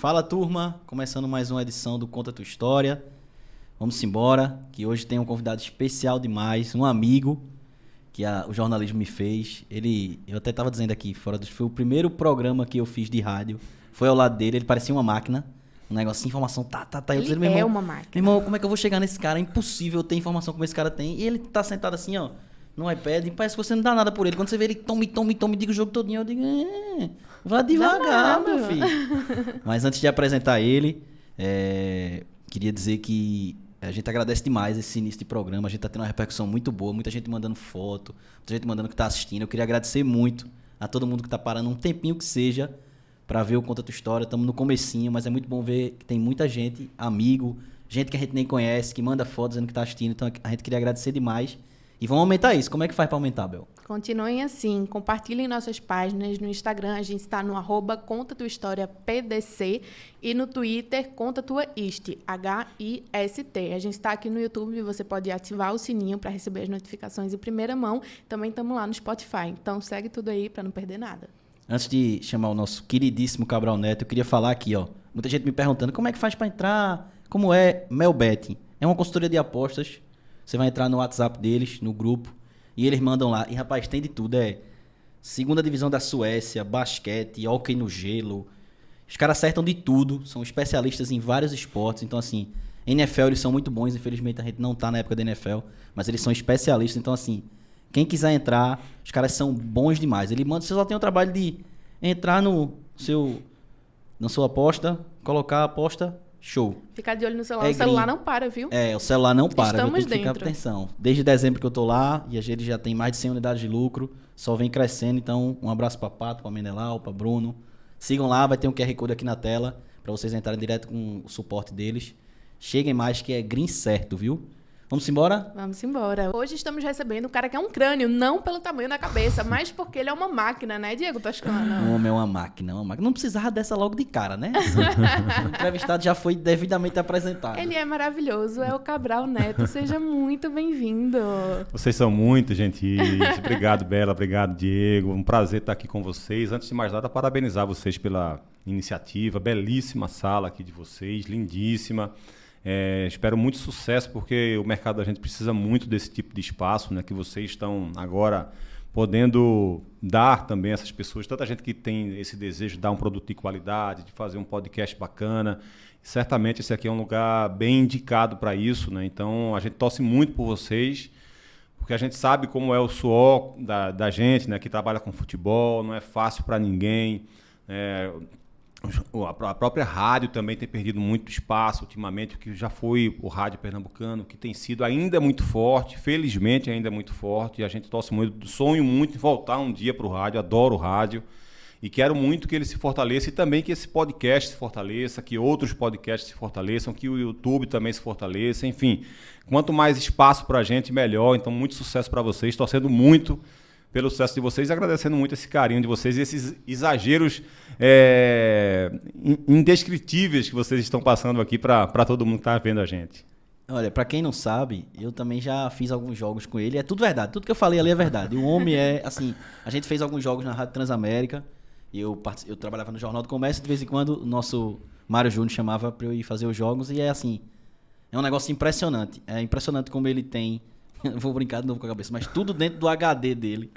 Fala, turma, começando mais uma edição do Conta Tua História. Vamos embora, que hoje tem um convidado especial demais, um amigo que o jornalismo me fez. Eu até estava dizendo aqui, foi o primeiro programa que eu fiz de rádio, foi ao lado dele, ele parecia uma máquina, um negócio de informação, Ele é uma máquina. Meu irmão, como é que eu vou chegar nesse cara? É impossível ter informação como esse cara tem. E ele tá sentado assim, ó, no iPad, e parece que você não dá nada por ele. Quando você vê ele, tome, diga o jogo todinho, eu digo, vá devagar, meu filho. Mas antes de apresentar ele, queria dizer que a gente agradece demais esse início de programa. A gente tá tendo uma repercussão muito boa, muita gente mandando foto, muita gente mandando que tá assistindo. Eu queria agradecer muito a todo mundo que tá parando um tempinho que seja para ver o Conta Tua História. Estamos no comecinho, mas é muito bom ver que tem muita gente, amigo, gente que a gente nem conhece, que manda fotos dizendo que tá assistindo. Então a gente queria agradecer demais. E vamos aumentar isso. Como é que faz para aumentar, Bel? Continuem assim, compartilhem nossas páginas no Instagram, a gente está no @ContaTuaHistóriaPDC e no Twitter, ContaTuaHist, HIST. A gente está aqui no YouTube e você pode ativar o sininho para receber as notificações em primeira mão. Também estamos lá no Spotify, então segue tudo aí para não perder nada. Antes de chamar o nosso queridíssimo Cabral Neto, eu queria falar aqui, ó. Muita gente me perguntando como é que faz para entrar, como é Melbet. É uma consultoria de apostas. Você vai entrar no WhatsApp deles, no grupo, e eles mandam lá. E, rapaz, tem de tudo. Segunda divisão da Suécia, basquete, hóquei no gelo. Os caras acertam de tudo. São especialistas em vários esportes. Então, assim, NFL eles são muito bons. Infelizmente, a gente não tá na época da NFL. Mas eles são especialistas. Então, assim, quem quiser entrar, os caras são bons demais. Você só tem o trabalho de entrar na sua aposta, colocar a aposta... Show. Ficar de olho no celular. O celular não para, viu? O celular não para. Estamos dentro. Ficar atenção. Desde dezembro que eu tô lá e a gente já tem mais de 100 unidades de lucro. Só vem crescendo. Então, um abraço pra Pato, pra Menelau, pra Bruno. Sigam lá, vai ter um QR Code aqui na tela pra vocês entrarem direto com o suporte deles. Cheguem mais que é green certo, viu? Vamos embora? Vamos embora. Hoje estamos recebendo um cara que é um crânio, não pelo tamanho da cabeça, mas porque ele é uma máquina, né, Diego Toscano? O homem é uma máquina, Não precisava dessa logo de cara, né? O entrevistado já foi devidamente apresentado. Ele é maravilhoso, é o Cabral Neto. Seja muito bem-vindo. Vocês são muito gentis. Obrigado, Bela. Obrigado, Diego. Um prazer estar aqui com vocês. Antes de mais nada, parabenizar vocês pela iniciativa. Belíssima sala aqui de vocês, lindíssima. Espero muito sucesso, porque o mercado da gente precisa muito desse tipo de espaço, né, que vocês estão agora podendo dar também a essas pessoas, tanta gente que tem esse desejo de dar um produto de qualidade, de fazer um podcast bacana. Certamente esse aqui é um lugar bem indicado para isso, né? Então a gente torce muito por vocês, porque a gente sabe como é o suor da gente, né, que trabalha com futebol, não é fácil para ninguém. A própria rádio também tem perdido muito espaço ultimamente, que já foi o rádio pernambucano, que tem sido ainda muito forte, felizmente ainda é muito forte, e a gente torce muito, sonho muito em voltar um dia para o rádio, adoro o rádio, e quero muito que ele se fortaleça, e também que esse podcast se fortaleça, que outros podcasts se fortaleçam, que o YouTube também se fortaleça, enfim, quanto mais espaço para a gente, melhor. Então, muito sucesso para vocês, torcendo muito pelo sucesso de vocês, agradecendo muito esse carinho de vocês e esses exageros indescritíveis que vocês estão passando aqui para todo mundo que está vendo a gente. Olha, para quem não sabe, eu também já fiz alguns jogos com ele. É tudo verdade, tudo que eu falei ali é verdade. O homem assim, a gente fez alguns jogos na Rádio Transamérica, e eu trabalhava no Jornal do Comércio, de vez em quando o nosso Mário Júnior chamava para eu ir fazer os jogos, e assim, é um negócio impressionante. É impressionante como ele tem... Vou brincar de novo com a cabeça, mas tudo dentro do HD dele.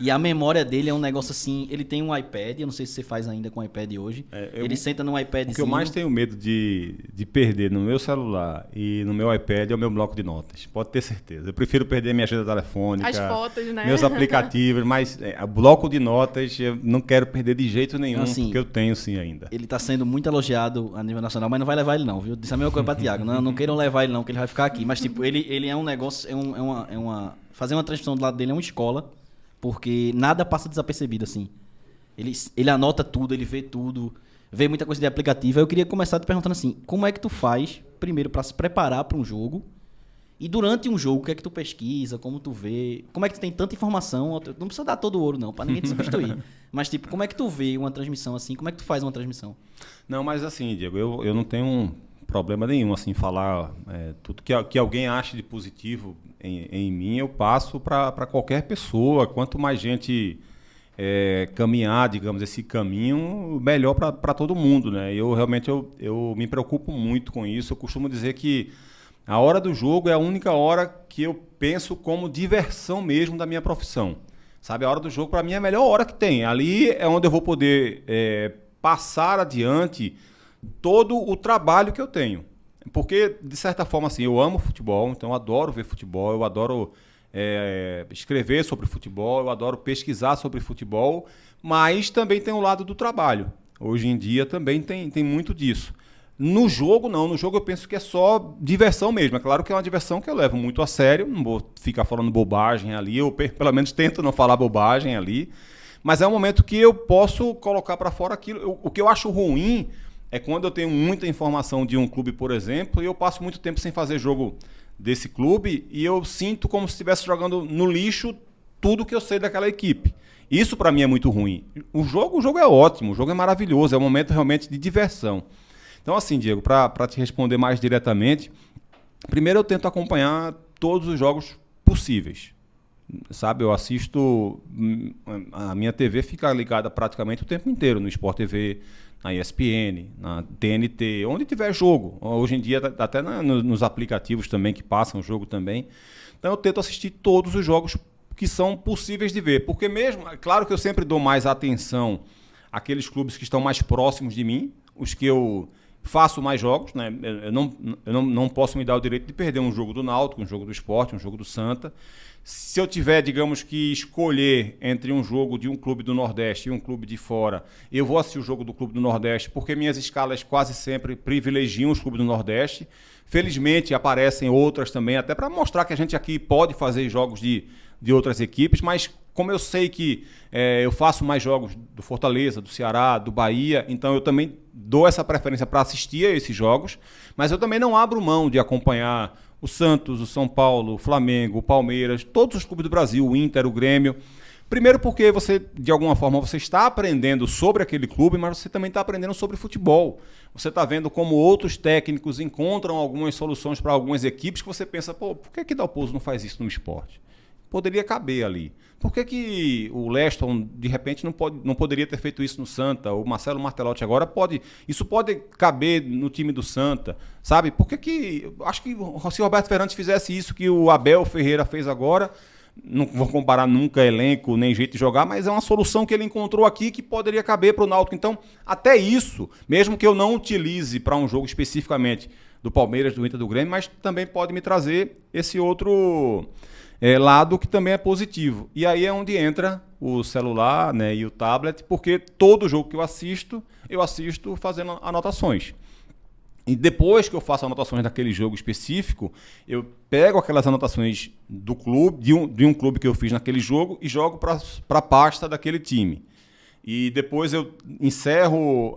E a memória dele é um negócio assim... Ele tem um iPad, eu não sei se você faz ainda com o iPad hoje. Ele senta num iPadzinho... O que eu mais tenho medo de perder no meu celular e no meu iPad é o meu bloco de notas. Pode ter certeza. Eu prefiro perder minha agenda telefônica... As fotos, né? Meus aplicativos, mas o bloco de notas eu não quero perder de jeito nenhum, assim, porque eu tenho sim ainda. Ele está sendo muito elogiado a nível nacional, mas não vai levar ele não, viu? Disse a mesma coisa para Thiago. Não queiram levar ele não, que ele vai ficar aqui. Mas tipo, ele é um negócio... Fazer uma transmissão do lado dele é uma escola... Porque nada passa desapercebido, assim. Ele anota tudo, ele vê tudo, vê muita coisa de aplicativo. Aí eu queria começar te perguntando assim, como é que tu faz, primeiro, para se preparar para um jogo? E durante um jogo, o que é que tu pesquisa, como tu vê? Como é que tu tem tanta informação? Não precisa dar todo o ouro, não, para ninguém te substituir. Mas, tipo, como é que tu vê uma transmissão assim? Como é que tu faz uma transmissão? Não, mas assim, Diego, eu não tenho problema nenhum, assim, falar tudo que alguém ache de positivo em mim, eu passo para qualquer pessoa. Quanto mais gente caminhar, digamos, esse caminho melhor para todo mundo, né? Eu realmente eu me preocupo muito com isso. Eu costumo dizer que a hora do jogo é a única hora que eu penso como diversão mesmo da minha profissão. Sabe, a hora do jogo para mim é a melhor hora que tem. Ali é onde eu vou poder passar adiante todo o trabalho que eu tenho. Porque, de certa forma, assim, eu amo futebol, então eu adoro ver futebol, eu adoro escrever sobre futebol, eu adoro pesquisar sobre futebol, mas também tem o lado do trabalho. Hoje em dia também tem muito disso. No jogo, não. No jogo eu penso que é só diversão mesmo. É claro que é uma diversão que eu levo muito a sério, não vou ficar falando bobagem ali, eu pelo menos tento não falar bobagem ali, mas é um momento que eu posso colocar para fora aquilo. O que eu acho ruim é quando eu tenho muita informação de um clube, por exemplo, e eu passo muito tempo sem fazer jogo desse clube e eu sinto como se estivesse jogando no lixo tudo que eu sei daquela equipe. Isso para mim é muito ruim. O jogo é ótimo, o jogo é maravilhoso, é um momento realmente de diversão. Então assim, Diego, para te responder mais diretamente, primeiro eu tento acompanhar todos os jogos possíveis. Sabe, eu assisto, a minha TV fica ligada praticamente o tempo inteiro no Sport TV, na ESPN, na TNT, onde tiver jogo. Hoje em dia, até nos aplicativos também que passam o jogo também. Então eu tento assistir todos os jogos que são possíveis de ver. Porque mesmo, é claro que eu sempre dou mais atenção àqueles clubes que estão mais próximos de mim, os que eu faço mais jogos, né? Eu não posso me dar o direito de perder um jogo do Náutico, um jogo do Sport, um jogo do Santa. Se eu tiver, digamos que, escolher entre um jogo de um clube do Nordeste e um clube de fora, eu vou assistir o jogo do clube do Nordeste, porque minhas escalas quase sempre privilegiam os clubes do Nordeste. Felizmente aparecem outras também, até para mostrar que a gente aqui pode fazer jogos de outras equipes, mas como eu sei que eu faço mais jogos do Fortaleza, do Ceará, do Bahia, então eu também dou essa preferência para assistir a esses jogos, mas eu também não abro mão de acompanhar o Santos, o São Paulo, o Flamengo, o Palmeiras, todos os clubes do Brasil, o Inter, o Grêmio. Primeiro porque você, de alguma forma, você está aprendendo sobre aquele clube, mas você também está aprendendo sobre futebol. Você está vendo como outros técnicos encontram algumas soluções para algumas equipes que você pensa, pô, por que Dalpozo não faz isso no esporte? Poderia caber ali. Por que o Leston, de repente, não poderia ter feito isso no Santa? O Marcelo Martelotti agora pode... Isso pode caber no time do Santa, sabe? Por que... Acho que se o Roberto Fernandes fizesse isso que o Abel Ferreira fez agora, não vou comparar nunca elenco, nem jeito de jogar, mas é uma solução que ele encontrou aqui que poderia caber para o Náutico. Então, até isso, mesmo que eu não utilize para um jogo especificamente do Palmeiras, do Inter, do Grêmio, mas também pode me trazer esse outro... lado que também é positivo. E aí é onde entra o celular, né, e o tablet, porque todo jogo que eu assisto fazendo anotações. E depois que eu faço anotações daquele jogo específico, eu pego aquelas anotações do clube, de um clube que eu fiz naquele jogo e jogo para a pasta daquele time. E depois eu encerro,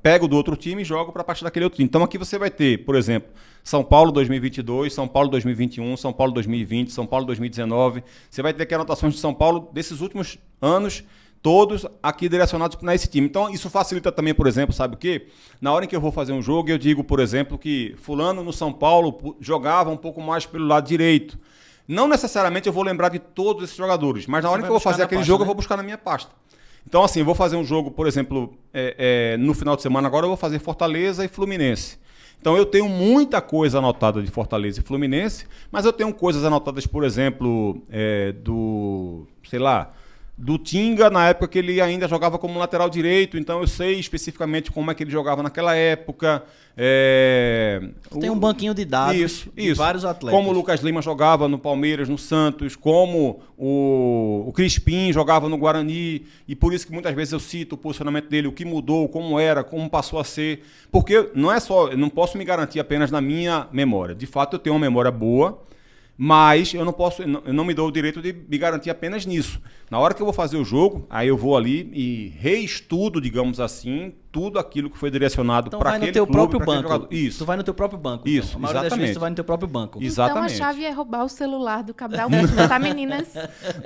pego do outro time e jogo para a parte daquele outro time. Então aqui você vai ter, por exemplo, São Paulo 2022, São Paulo 2021, São Paulo 2020, São Paulo 2019. Você vai ter aqui anotações de São Paulo desses últimos anos, todos aqui direcionados para esse time. Então isso facilita também, por exemplo, sabe o quê? Na hora em que eu vou fazer um jogo, eu digo, por exemplo, que fulano no São Paulo jogava um pouco mais pelo lado direito. Não necessariamente eu vou lembrar de todos esses jogadores, mas na hora que eu vou fazer aquele jogo, eu vou buscar na minha pasta. Então, assim, eu vou fazer um jogo, por exemplo, no final de semana agora eu vou fazer Fortaleza e Fluminense. Então, eu tenho muita coisa anotada de Fortaleza e Fluminense, mas eu tenho coisas anotadas, por exemplo, do Tinga, na época que ele ainda jogava como lateral direito, então eu sei especificamente como é que ele jogava naquela época. Tem um banquinho de dados de vários atletas. Como o Lucas Lima jogava no Palmeiras, no Santos, como o Crispim jogava no Guarani, e por isso que muitas vezes eu cito o posicionamento dele, o que mudou, como era, como passou a ser, porque eu não posso me garantir apenas na minha memória. De fato, eu tenho uma memória boa, mas eu não me dou o direito de me garantir apenas nisso. Na hora que eu vou fazer o jogo, aí eu vou ali e reestudo, digamos assim, tudo aquilo que foi direcionado para aquele clube, para aquele jogador. Próprio Isso. Tu vai no teu próprio banco. Isso, então. A maioria das vezes tu vai no teu próprio banco. Exatamente. Então a chave é roubar o celular do Cabral mesmo, tá, meninas?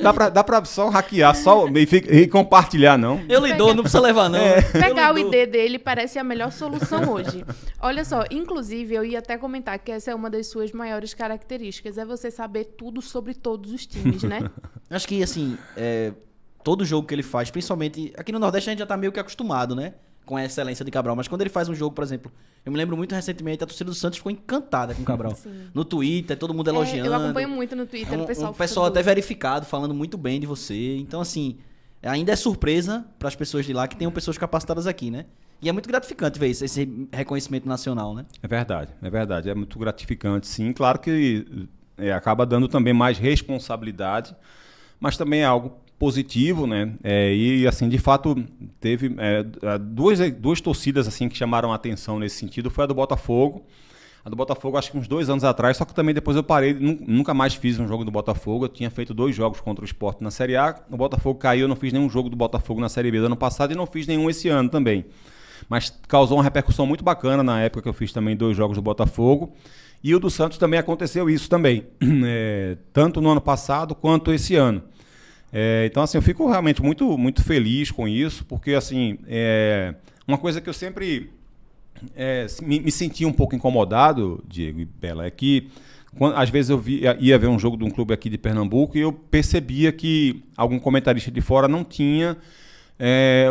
Dá pra só hackear, e compartilhar, não? Eu lhe dou, não precisa levar, não. Pegar o ID dele parece a melhor solução hoje. Olha só, inclusive eu ia até comentar que essa é uma das suas maiores características, é você saber tudo sobre todos os times, né? Acho que, assim, todo jogo que ele faz, principalmente aqui no Nordeste a gente já tá meio que acostumado, né? Com a excelência de Cabral. Mas quando ele faz um jogo, por exemplo, eu me lembro muito recentemente, a torcida do Santos ficou encantada com o Cabral. Sim. No Twitter, todo mundo elogiando. Eu acompanho muito no Twitter, Um pessoal até verificado, falando muito bem de você. Então, assim, ainda é surpresa para as pessoas de lá que tenham pessoas capacitadas aqui, né? E é muito gratificante ver isso, esse reconhecimento nacional, né? É verdade. É muito gratificante, sim. Claro que acaba dando também mais responsabilidade, mas também é algo positivo, né? E assim, de fato, teve duas torcidas assim que chamaram a atenção nesse sentido. Foi a do Botafogo. A do Botafogo, acho que uns 2 anos atrás, só que também depois eu parei, nunca mais fiz um jogo do Botafogo. Eu tinha feito 2 jogos contra o Sport na Série A. O Botafogo caiu, eu não fiz nenhum jogo do Botafogo na Série B do ano passado e não fiz nenhum esse ano também. Mas causou uma repercussão muito bacana na época que eu fiz também 2 jogos do Botafogo. E o do Santos também aconteceu isso também, tanto no ano passado quanto esse ano. Então, assim, eu fico realmente muito, muito feliz com isso, porque, assim, uma coisa que eu sempre me senti um pouco incomodado, Diego e Bela, é que às vezes eu ia ver um jogo de um clube aqui de Pernambuco e eu percebia que algum comentarista de fora não tinha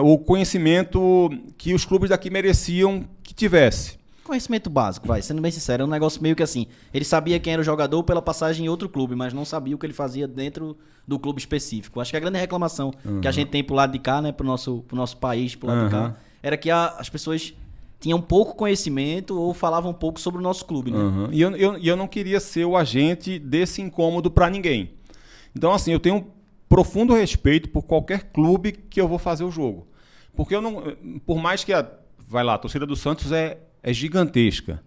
o conhecimento que os clubes daqui mereciam que tivesse. Conhecimento básico, sendo bem sincero, é um negócio meio que assim, ele sabia quem era o jogador pela passagem em outro clube, mas não sabia o que ele fazia dentro do clube específico. Acho que a grande reclamação que a gente tem pro lado de cá, né, pro nosso país, pro lado de cá, era que as pessoas tinham pouco conhecimento ou falavam pouco sobre o nosso clube, né? E eu não queria ser o agente desse incômodo para ninguém. Então, assim, eu tenho um profundo respeito por qualquer clube que eu vou fazer o jogo. Porque eu não, por mais que a torcida do Santos é gigantesca.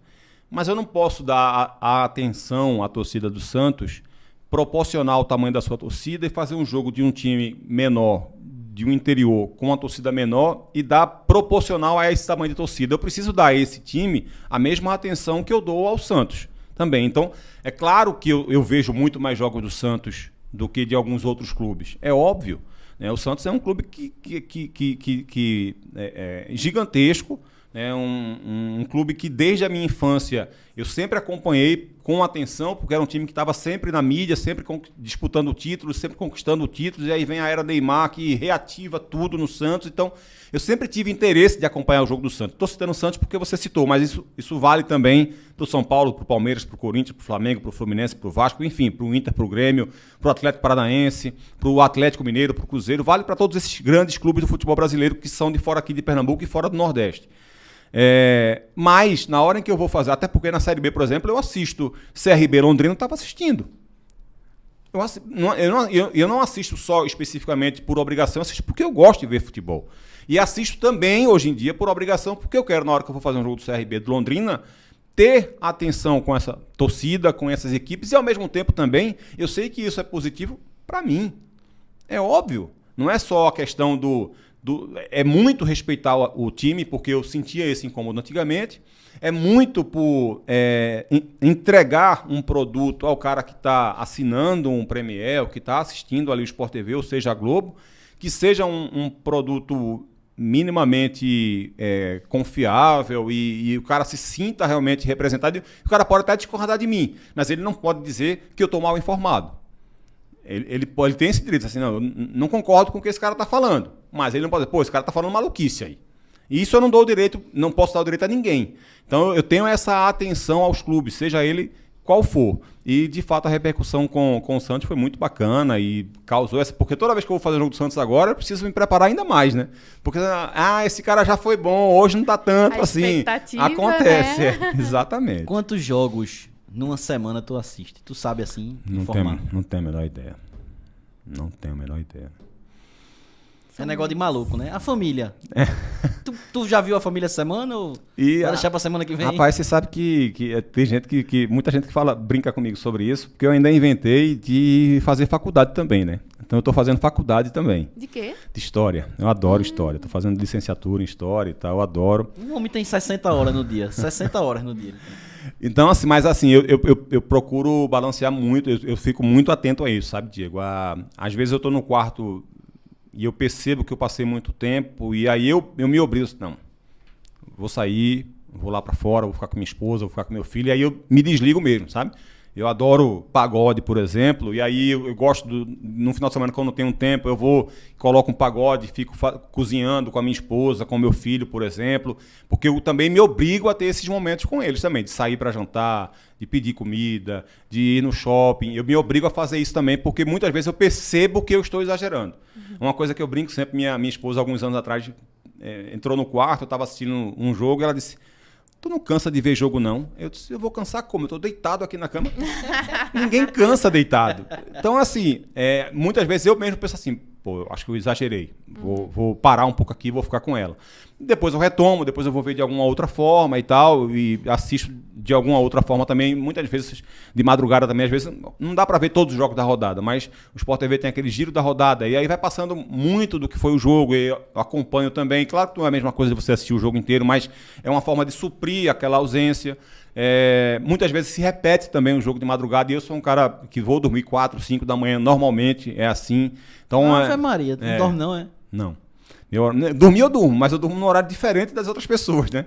Mas eu não posso dar a atenção à torcida do Santos proporcional ao tamanho da sua torcida e fazer um jogo de um time menor, de um interior, com uma torcida menor e dar proporcional a esse tamanho de torcida. Eu preciso dar a esse time a mesma atenção que eu dou ao Santos também. Então, é claro que eu vejo muito mais jogos do Santos do que de alguns outros clubes. É óbvio. Né? O Santos é um clube que é gigantesco, é um clube que desde a minha infância eu sempre acompanhei com atenção, porque era um time que estava sempre na mídia, sempre disputando títulos, sempre conquistando títulos, e aí vem a era Neymar que reativa tudo no Santos. Então eu sempre tive interesse de acompanhar o jogo do Santos. Estou citando o Santos porque você citou, mas isso vale também para o São Paulo, para o Palmeiras, para o Corinthians, para o Flamengo, para o Fluminense, para o Vasco, enfim, para o Inter, para o Grêmio, para o Atlético Paranaense, para o Atlético Mineiro, para o Cruzeiro, vale para todos esses grandes clubes do futebol brasileiro que são de fora aqui de Pernambuco e fora do Nordeste. Mas na hora em que eu vou fazer, até porque na Série B, por exemplo, eu assisto CRB Londrina, eu estava assistindo. Eu não assisto só especificamente por obrigação, eu assisto porque eu gosto de ver futebol. E assisto também, hoje em dia, por obrigação, porque eu quero, na hora que eu vou fazer um jogo do CRB de Londrina, ter atenção com essa torcida, com essas equipes, e ao mesmo tempo também, eu sei que isso é positivo para mim. É óbvio. Não é só a questão é muito respeitar o time, porque eu sentia esse incômodo antigamente. É muito por entregar um produto ao cara que está assinando um Premier, ou que está assistindo ali o Sport TV, ou seja, a Globo, que seja um produto minimamente confiável e o cara se sinta realmente representado. O cara pode até discordar de mim, mas ele não pode dizer que eu estou mal informado. Ele tem esse direito, assim, não, eu não concordo com o que esse cara está falando, mas ele não pode dizer, esse cara está falando maluquice aí. E isso eu não dou o direito, não posso dar o direito a ninguém. Então eu tenho essa atenção aos clubes, seja ele qual for. E de fato a repercussão com o Santos foi muito bacana e causou essa, porque toda vez que eu vou fazer o jogo do Santos agora, eu preciso me preparar ainda mais, né? Porque, esse cara já foi bom, hoje não tá tanto assim. Acontece, né? Exatamente. Quantos jogos numa semana tu assiste? Tu sabe assim, informar? Não tenho a menor ideia. Não tenho a menor ideia. É negócio de maluco, né? A família. Tu já viu a família essa semana ou vai deixar pra semana que vem? Rapaz, você sabe que tem gente muita gente que brinca comigo sobre isso, porque eu ainda inventei de fazer faculdade também, né? Então eu tô fazendo faculdade também. De quê? De história. Eu adoro história. Tô fazendo licenciatura em história e tal, eu adoro. O homem tem 60 horas no dia. 60 horas no dia. Então, assim, mas assim, eu procuro balancear muito, eu fico muito atento a isso, sabe, Diego? Às vezes eu tô no quarto e eu percebo que eu passei muito tempo e aí eu me obrigo, não, vou sair, vou lá pra fora, vou ficar com minha esposa, vou ficar com meu filho, e aí eu me desligo mesmo, sabe? Eu adoro pagode, por exemplo, e aí eu gosto, no final de semana, quando eu tenho um tempo, eu vou, coloco um pagode, fico cozinhando com a minha esposa, com o meu filho, por exemplo, porque eu também me obrigo a ter esses momentos com eles também, de sair para jantar, de pedir comida, de ir no shopping. Eu me obrigo a fazer isso também, porque muitas vezes eu percebo que eu estou exagerando. Uma coisa que eu brinco sempre, minha esposa, alguns anos atrás, entrou no quarto, eu estava assistindo um jogo, e ela disse: tu não cansa de ver jogo, não? Eu disse: eu vou cansar como? Eu tô deitado aqui na cama. Ninguém cansa deitado. Então, assim, muitas vezes eu mesmo penso assim: pô, eu acho que eu exagerei. Vou parar um pouco aqui e vou ficar com ela. Depois eu retomo, depois eu vou ver de alguma outra forma e tal, e assisto de alguma outra forma também, muitas vezes de madrugada também, às vezes não dá para ver todos os jogos da rodada, mas o Sport TV tem aquele giro da rodada, e aí vai passando muito do que foi o jogo, e eu acompanho também. Claro que não é a mesma coisa de você assistir o jogo inteiro, mas é uma forma de suprir aquela ausência. Muitas vezes se repete também o jogo de madrugada, e eu sou um cara que vou dormir 4, 5 da manhã, normalmente é assim. Então, Ave Maria, tu não dorme não, é? Não. Dormir eu durmo, mas eu durmo num horário diferente das outras pessoas, né?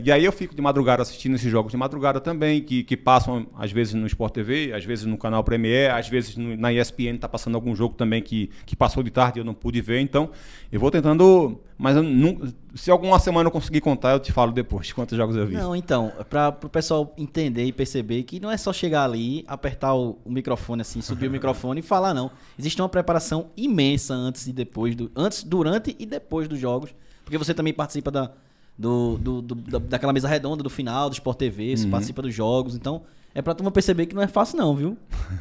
E aí eu fico de madrugada assistindo esses jogos de madrugada também, que passam às vezes no Sport TV, às vezes no canal Premier, às vezes na ESPN tá passando algum jogo também que passou de tarde e eu não pude ver. Então eu vou tentando, mas se alguma semana eu conseguir contar, eu te falo depois quantos jogos eu vi. Não, então, para o pessoal entender e perceber que não é só chegar ali, apertar o microfone assim, subir o microfone e falar, não. Existe uma preparação imensa antes e depois, durante e depois dos jogos, porque você também participa daquela mesa redonda do final do Sport TV, você participa dos jogos, então é pra turma perceber que não é fácil não, viu?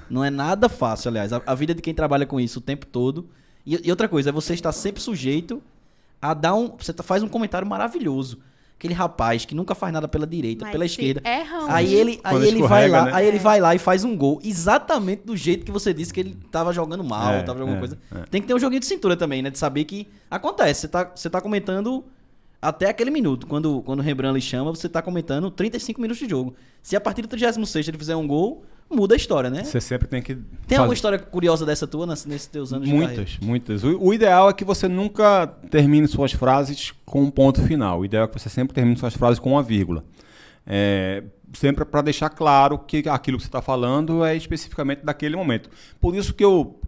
Não é nada fácil, aliás, a vida de quem trabalha com isso o tempo todo. E outra coisa, é você estar sempre sujeito a dar você faz um comentário maravilhoso. Aquele rapaz que nunca faz nada pela direita, pela esquerda. Aí ele vai lá, né? Aí ele vai lá e faz um gol exatamente do jeito que você disse que ele tava jogando mal, tava jogando alguma coisa. Tem que ter um joguinho de cintura também, né? De saber que acontece. Você tá comentando até aquele minuto. Quando o Rembrandt lhe chama, você tá comentando 35 minutos de jogo. Se a partir do 36º ele fizer um gol, muda a história, né? Você sempre tem que... Tem alguma história curiosa dessa tua nesses teus anos de carreira? Muitas. O ideal é que você nunca termine suas frases com um ponto final. O ideal é que você sempre termine suas frases com uma vírgula. Sempre para deixar claro que aquilo que você está falando é especificamente daquele momento. Por isso que eu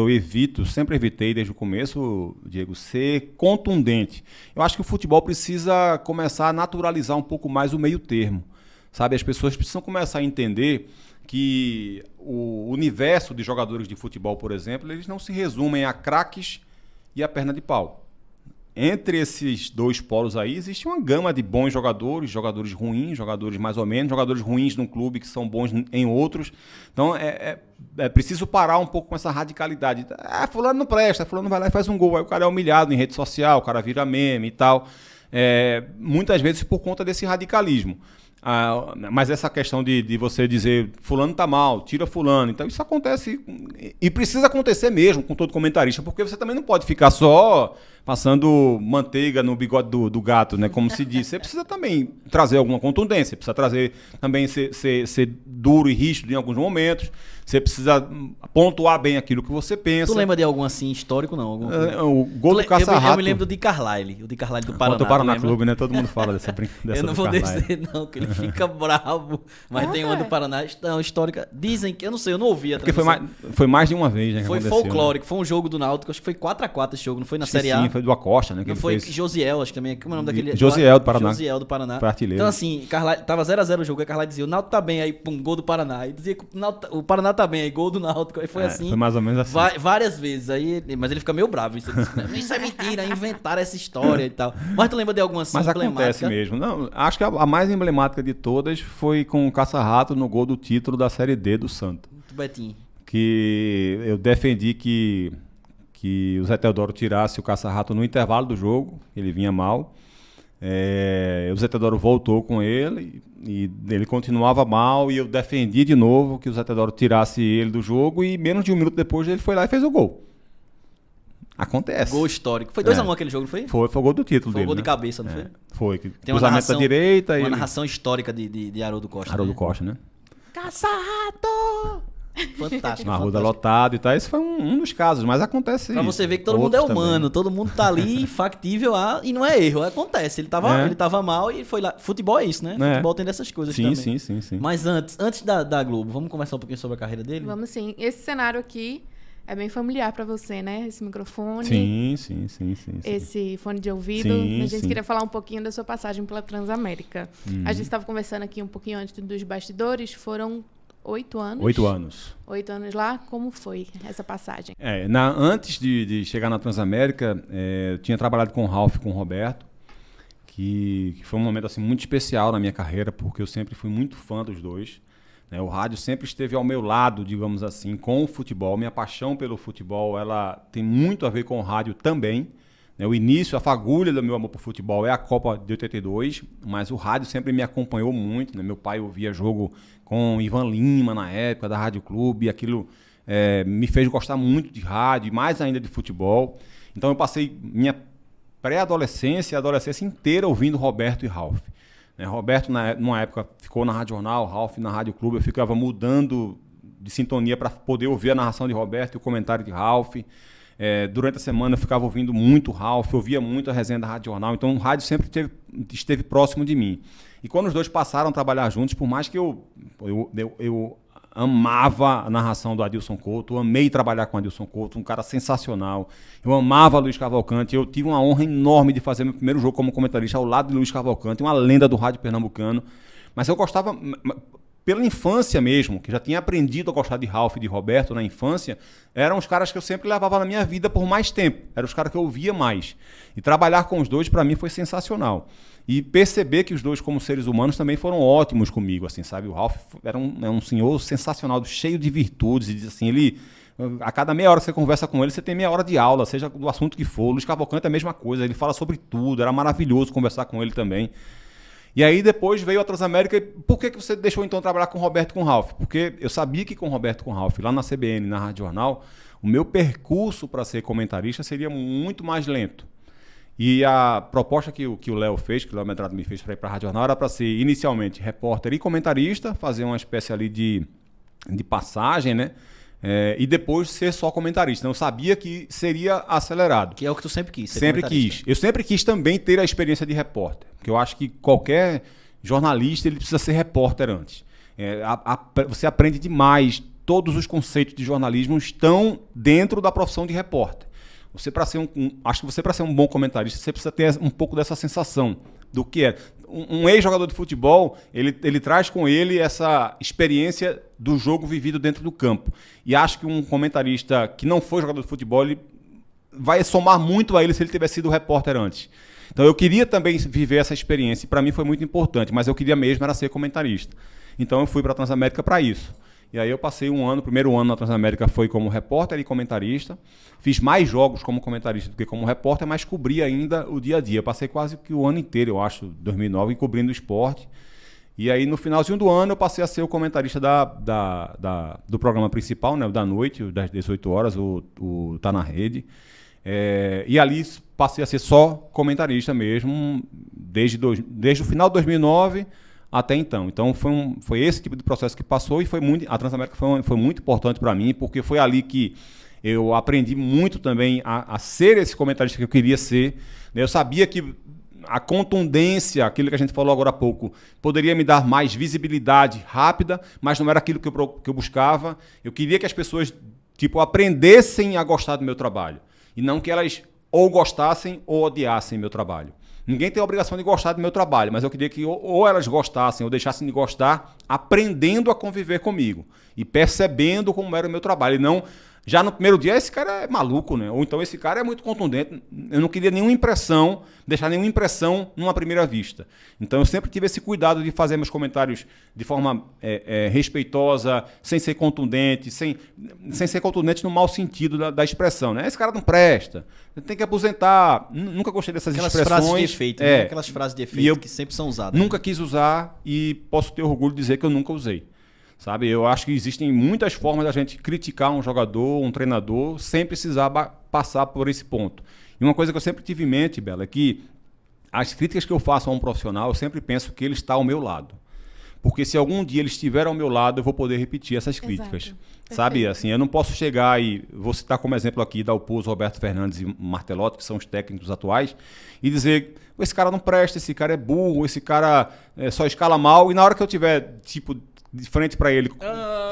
evito, sempre evitei desde o começo, Diego, ser contundente. Eu acho que o futebol precisa começar a naturalizar um pouco mais o meio termo. Sabe? As pessoas precisam começar a entender que o universo de jogadores de futebol, por exemplo, eles não se resumem a craques e a perna de pau. Entre esses dois polos aí, existe uma gama de bons jogadores, jogadores ruins, jogadores mais ou menos, jogadores ruins num clube que são bons em outros. Então, é preciso parar um pouco com essa radicalidade. Fulano não presta, fulano vai lá e faz um gol. Aí o cara é humilhado em rede social, o cara vira meme e tal. Muitas vezes por conta desse radicalismo. Mas essa questão de você dizer fulano tá mal, tira fulano, então isso acontece e precisa acontecer mesmo com todo comentarista, porque você também não pode ficar só passando manteiga no bigode do gato, né? Como se diz. Você precisa também trazer alguma contundência, precisa trazer também ser duro e rígido em alguns momentos. Você precisa pontuar bem aquilo que você pensa. Tu lembra de algum assim histórico, não? O gol do Caça-Rato. Eu me lembro do de Carlyle, o de Carlyle do Paraná. Do Paraná Clube, né? Todo mundo fala dessa eu não vou dizer não, que ele fica bravo. Mas tem uma do Paraná, histórica. Dizem que, eu não sei, eu não ouvi a transmissão. Porque foi mais de uma vez, né? Foi folclórico, foi um jogo do Náutico, acho que foi 4x4 esse jogo, não foi na Série A? Sim, foi do Acosta, né? Não foi Josiel, acho que também. Como é o nome daquele? Josiel do Paraná. Josiel do Paraná. Foi artilheiro. Então assim, tava 0x0 o jogo, aí Carlyle dizia, o Náutico tá bem, aí pum, gol do Paraná. Aí dizia que o Paraná tá bem, aí gol do Náutico. Aí foi assim. Foi mais ou menos assim. Várias vezes. Mas ele fica meio bravo. Isso é mentira, inventaram essa história e tal. Mas tu lembra de alguma assim emblemática? Mas acontece mesmo. Não, acho que a mais emblemática de todas foi com o Caça-Rato no gol do título da Série D do Santa. Muito Betinho. Que eu defendi que o Zé Teodoro tirasse o Caça-Rato no intervalo do jogo, ele vinha mal. O Zé Teodoro voltou com ele e ele continuava mal, e eu defendi de novo que o Zé Teodoro tirasse ele do jogo, e menos de um minuto depois ele foi lá e fez o gol. Acontece. Gol histórico. Foi 2x1 aquele jogo, não foi? Foi o gol do título dele. Foi o gol de né? cabeça, não foi? Foi. Tem uma narração da direita. Uma narração histórica de Haroldo Costa. Haroldo Costa, né? Caça-Rato! Fantástico. Na Arruda fantástico. lotado e tal. Esse foi um dos casos, mas acontece Pra você ver que todo mundo é outros humano, também. todo mundo tá ali factível e não é erro, acontece. Ele tava mal e foi lá. Futebol é isso, né? É. Futebol tem dessas coisas Sim, também. sim. Mas antes da Globo, vamos conversar um pouquinho sobre a carreira dele? Vamos sim. Esse cenário aqui é bem familiar para você, né? Esse microfone, Sim. esse fone de ouvido. Sim, A gente sim. queria falar um pouquinho da sua passagem pela Transamérica. A gente estava conversando aqui um pouquinho antes dos bastidores. Foram 8 anos. 8 anos. 8 anos lá. Como foi essa passagem? Antes de chegar na Transamérica, eu tinha trabalhado com o Ralf e com o Roberto, que foi um momento assim, muito especial na minha carreira, porque eu sempre fui muito fã dos dois. O rádio sempre esteve ao meu lado, digamos assim, com o futebol. Minha paixão pelo futebol, ela tem muito a ver com o rádio também. O início, a fagulha do meu amor por futebol é a Copa de 82, mas o rádio sempre me acompanhou muito. Meu pai ouvia jogo com Ivan Lima na época, da Rádio Clube, e aquilo me fez gostar muito de rádio, e mais ainda de futebol. Então eu passei minha pré-adolescência e adolescência inteira ouvindo Roberto e Ralf. Roberto, numa época, ficou na Rádio Jornal, Ralf na Rádio Clube. Eu ficava mudando de sintonia para poder ouvir a narração de Roberto e o comentário de Ralf. Durante a semana eu ficava ouvindo muito Ralf, ouvia muito a resenha da Rádio Jornal. Então o rádio sempre esteve próximo de mim. E quando os dois passaram a trabalhar juntos, por mais que eu amava a narração do Adilson Couto, eu amei trabalhar com o Adilson Couto, um cara sensacional. Eu amava Luiz Cavalcante, eu tive uma honra enorme de fazer meu primeiro jogo como comentarista ao lado de Luiz Cavalcante, uma lenda do rádio pernambucano. Mas eu gostava, pela infância mesmo, que já tinha aprendido a gostar de Ralf e de Roberto na infância, eram os caras que eu sempre levava na minha vida por mais tempo, eram os caras que eu ouvia mais. E trabalhar com os dois, para mim, foi sensacional. E perceber que os dois, como seres humanos, também foram ótimos comigo, assim, sabe? O Ralf era um senhor sensacional, cheio de virtudes, e assim, ele, a cada meia hora que você conversa com ele, você tem meia hora de aula, seja do assunto que for. O Luiz Cavalcante é a mesma coisa, ele fala sobre tudo, era maravilhoso conversar com ele também. E aí depois veio a Transamérica. E por que você deixou então trabalhar com o Roberto e com o Ralf? Porque eu sabia que com o Roberto e com o Ralf, lá na CBN, na Rádio Jornal, o meu percurso para ser comentarista seria muito mais lento. E a proposta que o Léo fez, que o Léo Medrado me fez para ir para a Rádio Jornal, era para ser inicialmente repórter e comentarista, fazer uma espécie ali de passagem, né? E depois ser só comentarista. Então, eu sabia que seria acelerado. Que é o que tu sempre quis. Sempre quis. Eu sempre quis também ter a experiência de repórter. Porque eu acho que qualquer jornalista ele precisa ser repórter antes. Você aprende demais. Todos os conceitos de jornalismo estão dentro da profissão de repórter. Acho que você, para ser um bom comentarista, você precisa ter um pouco dessa sensação do que é. Um ex-jogador de futebol, ele traz com ele essa experiência do jogo vivido dentro do campo. E acho que um comentarista que não foi jogador de futebol, ele vai somar muito a ele se ele tivesse sido repórter antes. Então eu queria também viver essa experiência, e para mim foi muito importante, mas eu queria mesmo era ser comentarista. Então eu fui para a Transamérica para isso. E aí eu passei o primeiro ano na Transamérica foi como repórter e comentarista. Fiz mais jogos como comentarista do que como repórter, mas cobri ainda o dia a dia. Passei quase que o ano inteiro, eu acho, 2009, cobrindo o esporte. E aí no finalzinho do ano eu passei a ser o comentarista do programa principal, né, da noite, das 18 horas, o Tá na Rede. E ali passei a ser só comentarista mesmo, desde o final de 2009 até então. Então foi esse tipo de processo que passou, e a Transamérica foi muito importante para mim, porque foi ali que eu aprendi muito também a ser esse comentarista que eu queria ser. Eu sabia que a contundência, aquilo que a gente falou agora há pouco, poderia me dar mais visibilidade rápida, mas não era aquilo que eu buscava. Eu queria que as pessoas aprendessem a gostar do meu trabalho, e não que elas ou gostassem ou odiassem meu trabalho. Ninguém tem a obrigação de gostar do meu trabalho, mas eu queria que ou elas gostassem ou deixassem de gostar, aprendendo a conviver comigo e percebendo como era o meu trabalho. E não, já no primeiro dia, esse cara é maluco, né? Ou então esse cara é muito contundente. Eu não queria deixar nenhuma impressão numa primeira vista. Então eu sempre tive esse cuidado de fazer meus comentários de forma respeitosa, sem ser contundente, sem ser contundente no mau sentido da expressão, né? Esse cara não presta, tem que aposentar. Nunca gostei dessas expressões. Frases de efeito, né? Aquelas frases de efeito que sempre são usadas. Nunca quis usar, e posso ter orgulho de dizer que eu nunca usei. Sabe? Eu acho que existem muitas formas da gente criticar um jogador, um treinador, sem precisar passar por esse ponto. E uma coisa que eu sempre tive em mente, Bela, é que as críticas que eu faço a um profissional, eu sempre penso que ele está ao meu lado. porque se algum dia eles estiverem ao meu lado, eu vou poder repetir essas críticas. Exato. Sabe, Perfeito. assim, eu não posso chegar e, vou citar como exemplo aqui Dalpozo, Roberto Fernandes e Martelotti, que são os técnicos atuais, e dizer, esse cara não presta, esse cara é burro, esse cara só escala mal, e na hora que eu tiver, tipo, de frente para ele,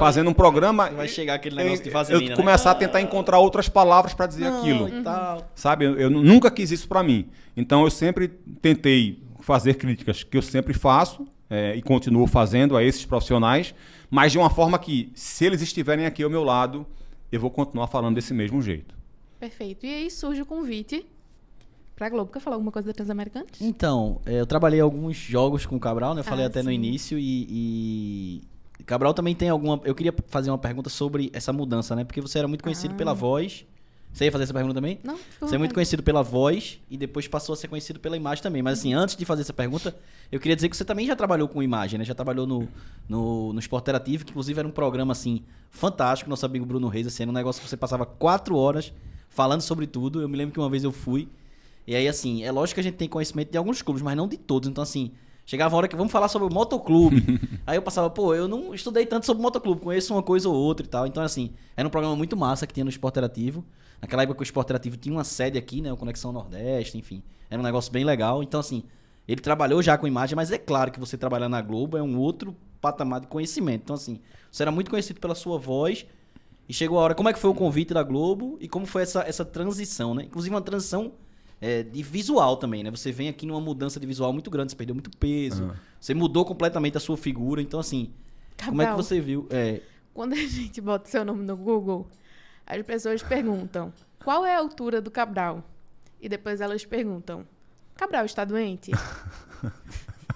fazendo um programa, Vai chegar aquele negócio de vaselina, eu começar a tentar encontrar outras palavras para dizer aquilo. E tal. Sabe, eu nunca quis isso para mim. Então eu sempre tentei fazer críticas que eu sempre faço e continuo fazendo a esses profissionais, mas de uma forma que, se eles estiverem aqui ao meu lado, eu vou continuar falando desse mesmo jeito. Perfeito. E aí surge o convite pra Globo. Quer falar alguma coisa da Transamericanas? Então, eu trabalhei alguns jogos com o Cabral, né? Eu falei até no sim. início e Cabral também tem alguma... Eu queria fazer uma pergunta sobre essa mudança, né? Porque você era muito conhecido pela voz. Você ia fazer essa pergunta também? Não, Você é muito conhecido pela voz e depois passou a ser conhecido pela imagem também. Mas assim, antes de fazer essa pergunta, eu queria dizer que você também já trabalhou com imagem, né? Já trabalhou no Sport Interativo, que inclusive era um programa, assim, fantástico. Nosso amigo Bruno Reis, assim, era um negócio que você passava 4 horas falando sobre tudo. Eu me lembro que uma vez eu fui. E aí, assim, é lógico que a gente tem conhecimento de alguns clubes, mas não de todos. Então, assim, chegava a hora que vamos falar sobre o motoclube. Aí eu passava, pô, eu não estudei tanto sobre motoclube, conheço uma coisa ou outra e tal. Então, assim, era um programa muito massa que tinha no Sport Interativo. Naquela época o Sport Interativo tinha uma sede aqui, né? O Conexão Nordeste, enfim. Era um negócio bem legal. Então, assim, ele trabalhou já com imagem, mas é claro que você trabalhar na Globo é um outro patamar de conhecimento. Então, assim, você era muito conhecido pela sua voz. E chegou a hora, como é que foi o convite da Globo e como foi essa transição, né? Inclusive uma transição de visual também, né? Você vem aqui numa mudança de visual muito grande, você perdeu muito peso, você mudou completamente a sua figura. Então, assim, como é que Cabral, você viu? quando a gente bota seu nome no Google, as pessoas perguntam, qual é a altura do Cabral? E depois elas perguntam, Cabral está doente?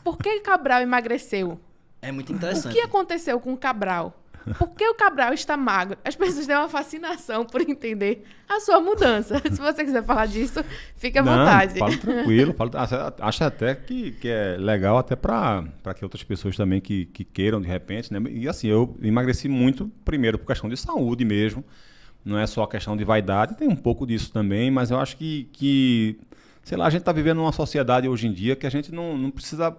Por que Cabral emagreceu? É muito O interessante. que aconteceu com o Cabral? Por que o Cabral está magro? As pessoas têm uma fascinação por entender a sua mudança. Se você quiser falar disso, fique à vontade. Fala tranquilo. Acho até que é legal até para que outras pessoas também que queiram de repente, né? E assim, eu emagreci muito, primeiro por questão de saúde mesmo. Não é só questão de vaidade, tem um pouco disso também, mas eu acho que sei lá, a gente está vivendo numa sociedade hoje em dia que a gente não precisa...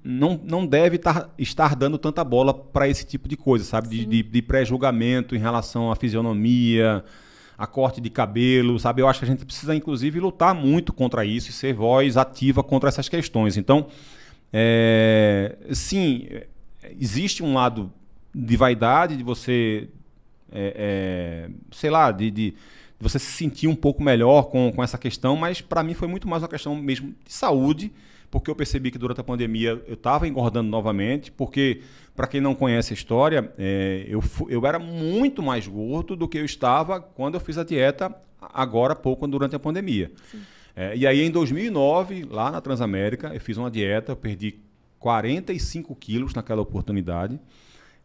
Não deve estar dando tanta bola para esse tipo de coisa, sabe? De pré-julgamento em relação à fisionomia, a corte de cabelo, sabe? Eu acho que a gente precisa, inclusive, lutar muito contra isso e ser voz ativa contra essas questões. Então, sim, existe um lado de vaidade, de você, sei lá, de você se sentir um pouco melhor com essa questão, mas para mim foi muito mais uma questão mesmo de saúde, porque eu percebi que durante a pandemia eu estava engordando novamente, porque, para quem não conhece a história, eu era muito mais gordo do que eu estava quando eu fiz a dieta agora há pouco, durante a pandemia. E aí, em 2009, lá na Transamérica, eu fiz uma dieta, eu perdi 45 quilos naquela oportunidade,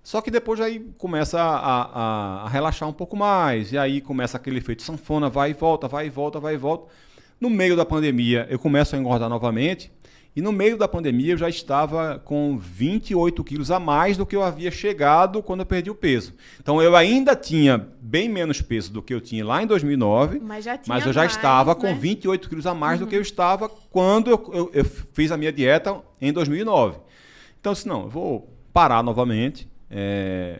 só que depois aí começa a relaxar um pouco mais, e aí começa aquele efeito sanfona, vai e volta, vai e volta, vai e volta. No meio da pandemia, eu começo a engordar novamente, e no meio da pandemia eu já estava com 28 quilos a mais do que eu havia chegado quando eu perdi o peso. Então eu ainda tinha bem menos peso do que eu tinha lá em 2009, mas eu já estava com 28 quilos a mais do que eu estava quando eu fiz a minha dieta em 2009. Então eu disse, não, eu vou parar novamente,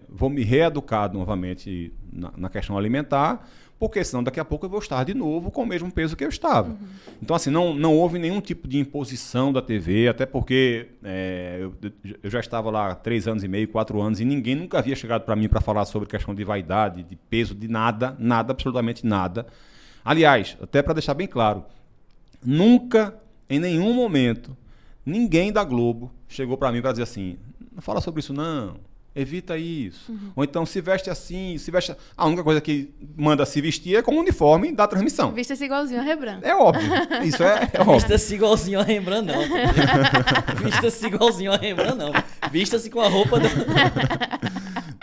vou me reeducar novamente na questão alimentar, porque senão daqui a pouco eu vou estar de novo com o mesmo peso que eu estava. Então, assim, não houve nenhum tipo de imposição da TV, até porque eu já estava lá há 3 anos e meio, 4 anos, e ninguém nunca havia chegado para mim para falar sobre questão de vaidade, de peso, de nada, absolutamente nada. Aliás, até para deixar bem claro, nunca, em nenhum momento, ninguém da Globo chegou para mim para dizer assim, não fala sobre isso não, evita isso. Ou então se veste assim, se veste... A única coisa que manda se vestir é com o uniforme da transmissão. Vista-se igualzinho a Rembrandt. É óbvio. Isso é óbvio. Vista-se igualzinho a Rembrandt, não. Vista-se igualzinho a Rembrandt, não. Vista-se com a roupa do...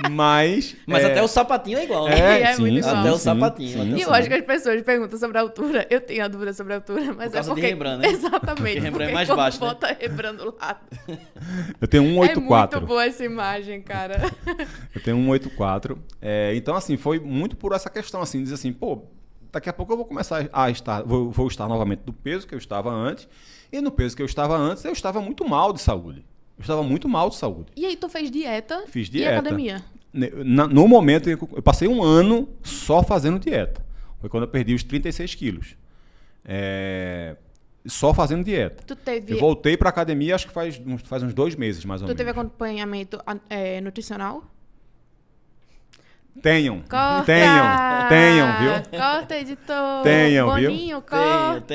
Mas até o sapatinho é igual, né? Sim, muito igual. Até o sapatinho. Sim, E eu acho que as pessoas perguntam sobre a altura. Eu tenho a dúvida sobre a altura, mas Por causa porque... de Rembrandt, né? Exatamente. Porque Rembrandt é mais quando baixo, né? bota Rembrandt do lado. Eu tenho 184. É muito boa essa imagem, cara. Eu tenho 184. Então, assim, foi muito por essa questão, assim, dizer assim, pô, daqui a pouco eu vou começar a estar, vou estar novamente do peso que eu estava antes, e no peso que eu estava antes, eu estava muito mal de saúde. Eu estava muito mal de saúde. E aí tu fez dieta Fiz e dieta. academia? No momento, eu passei um ano só fazendo dieta. Foi quando eu perdi os 36 quilos. Só fazendo dieta. Tu teve, Eu voltei para academia, acho que faz uns 2 meses, mais ou tu teve menos. acompanhamento nutricional? Tenham, Corta! viu? Corta, editor! Tenham, viu? Boninho, corta!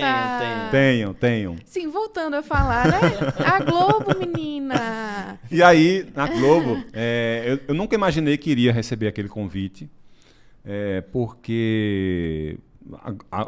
Tenham. Sim, voltando a falar, né? A Globo, menina! E aí, na Globo, eu nunca imaginei que iria receber aquele convite, porque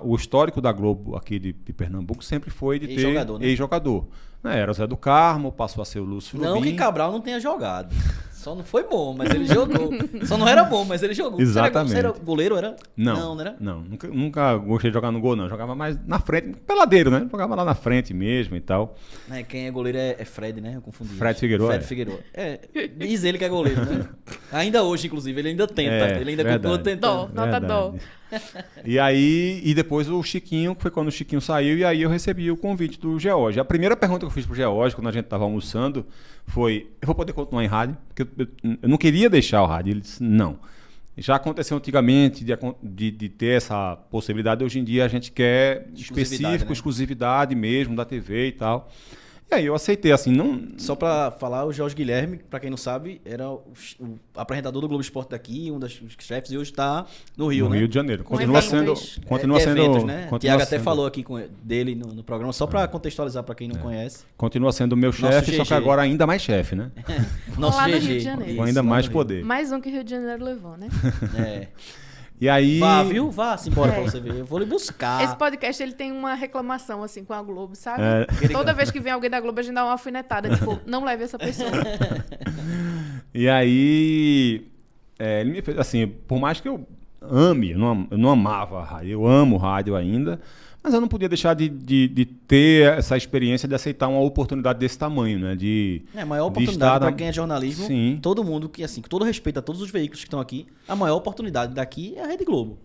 o histórico da Globo aqui de Pernambuco sempre foi de ter Ex-jogador, né? ex-jogador. Era o Zé do Carmo, passou a ser o Lúcio Não Lubim. que Cabral não tenha jogado. Só não foi bom, mas ele jogou. Só não era bom, mas ele jogou. Exatamente. Você era goleiro, era? Não, Não era? não. Nunca gostei de jogar no gol, não. Jogava mais na frente, peladeiro, né? Jogava lá na frente mesmo e tal. Quem é goleiro é Fred, né? Eu confundi. Fred Figueiredo. Fred Figueiredo. Diz ele que é goleiro, né? Ainda hoje, inclusive, ele ainda tenta. Ele ainda continua tentando. Nota dó. E aí, depois o Chiquinho, que foi quando o Chiquinho saiu, e aí eu recebi o convite do George. A primeira pergunta que eu fiz pro George, quando a gente tava almoçando, foi: eu vou poder continuar em rádio? Porque eu não queria deixar o rádio. Ele disse: não. Já aconteceu antigamente de ter essa possibilidade. Hoje em dia a gente quer específico, né? Exclusividade mesmo da TV e tal. E aí eu aceitei, assim, não... Só pra falar, o Jorge Guilherme, pra quem não sabe, era o apresentador do Globo Esporte daqui, um dos chefes, e hoje tá no Rio, No né? Rio de Janeiro. Com Continua sendo... eventos. Continua sendo... Eventos, né? continua Tiago até sendo- falou aqui dele no programa, só pra contextualizar pra quem não conhece. Continua sendo o meu chefe, só que GG. agora ainda mais chefe, né? Nosso Lá no GG. Rio de Janeiro. Com ainda Isso, lá mais no Rio. poder. Mais um que o Rio de Janeiro levou, né? É. E aí... Vá, viu? Vá-se embora É. pra você ver. Eu vou lhe buscar. Esse podcast, ele tem uma reclamação, assim, com a Globo, sabe? É. Toda vez que vem alguém da Globo, a gente dá uma alfinetada. Tipo, não leve essa pessoa. E aí, ele me fez, assim, por mais que eu ame, eu não amava a rádio, eu amo rádio ainda, mas eu não podia deixar de ter essa experiência de aceitar uma oportunidade desse tamanho, né? A maior de oportunidade estar para na- quem é jornalismo, Sim. todo mundo que, assim, com todo respeito a todos os veículos que estão aqui, a maior oportunidade daqui é a Rede Globo.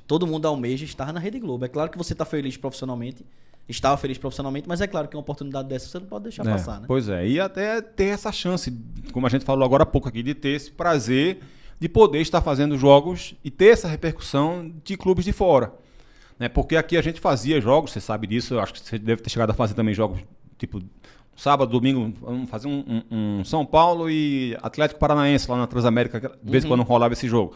Todo mundo almeja estar na Rede Globo. É claro que você está feliz profissionalmente, estava feliz profissionalmente, mas é claro que uma oportunidade dessa você não pode deixar passar, né? Pois é, e até ter essa chance, como a gente falou agora há pouco aqui, de ter esse prazer de poder estar fazendo jogos e ter essa repercussão de clubes de fora. Né? Porque aqui a gente fazia jogos, você sabe disso, eu acho que você deve ter chegado a fazer também jogos, tipo, sábado, domingo, vamos fazer um São Paulo e Atlético Paranaense lá na Transamérica, de vez em quando rolava esse jogo.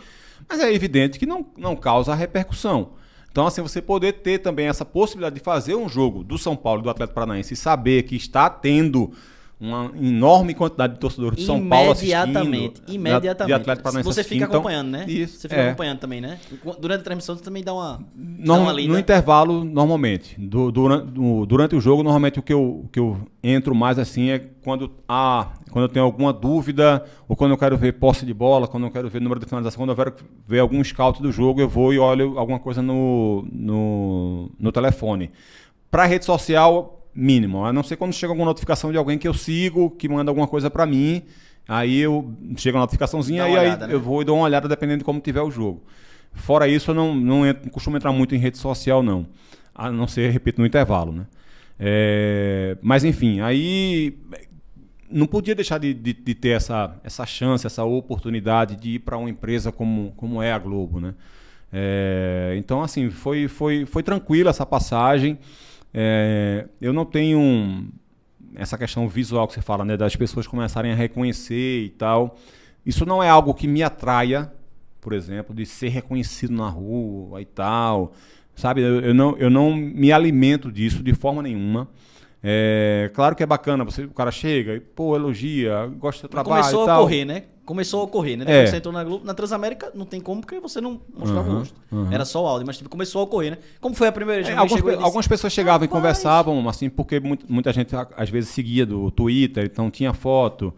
Mas é evidente que não causa repercussão. Então, assim, você poder ter também essa possibilidade de fazer um jogo do São Paulo e do Atlético Paranaense e saber que está tendo uma enorme quantidade de torcedores de São Paulo assistindo. Imediatamente. De Atlético Paranaense Você fica assistindo, acompanhando, né? Isso, Você fica acompanhando também, né? Durante a transmissão você também dá uma lida. No intervalo, normalmente. Durante o jogo, normalmente o que eu entro mais assim é quando eu tenho alguma dúvida, ou quando eu quero ver posse de bola, quando eu quero ver número de finalização, quando eu quero ver algum scout do jogo, eu vou e olho alguma coisa no telefone. Para rede social, mínimo. A não ser quando chega alguma notificação de alguém que eu sigo, que manda alguma coisa para mim, aí chega uma notificaçãozinha e aí olhada, né? eu vou e dou uma olhada dependendo de como tiver o jogo. Fora isso, eu não costumo entrar muito em rede social, não. A não ser, repito, no intervalo, né? Mas, enfim, aí não podia deixar de ter essa chance, essa oportunidade de ir para uma empresa como é a Globo, né? Então, assim, foi tranquila essa passagem. Eu não tenho essa questão visual que você fala, né? Das pessoas começarem a reconhecer e tal. Isso não é algo que me atraia, por exemplo, de ser reconhecido na rua e tal, sabe? Eu não me alimento disso de forma nenhuma. Claro que é bacana, o cara chega e, pô, elogia, gosta do seu trabalho Começou e a tal. ocorrer, né? Começou a ocorrer, né? Depois que você entrou na Globo, na Transamérica não tem como, porque você não mostrava o rosto. Era só o áudio, mas tipo, começou a ocorrer, né? Como foi a primeira vez que chegou e disse, Algumas pessoas chegavam e "Rapaz." conversavam, assim, porque muita gente às vezes seguia do Twitter, então tinha foto.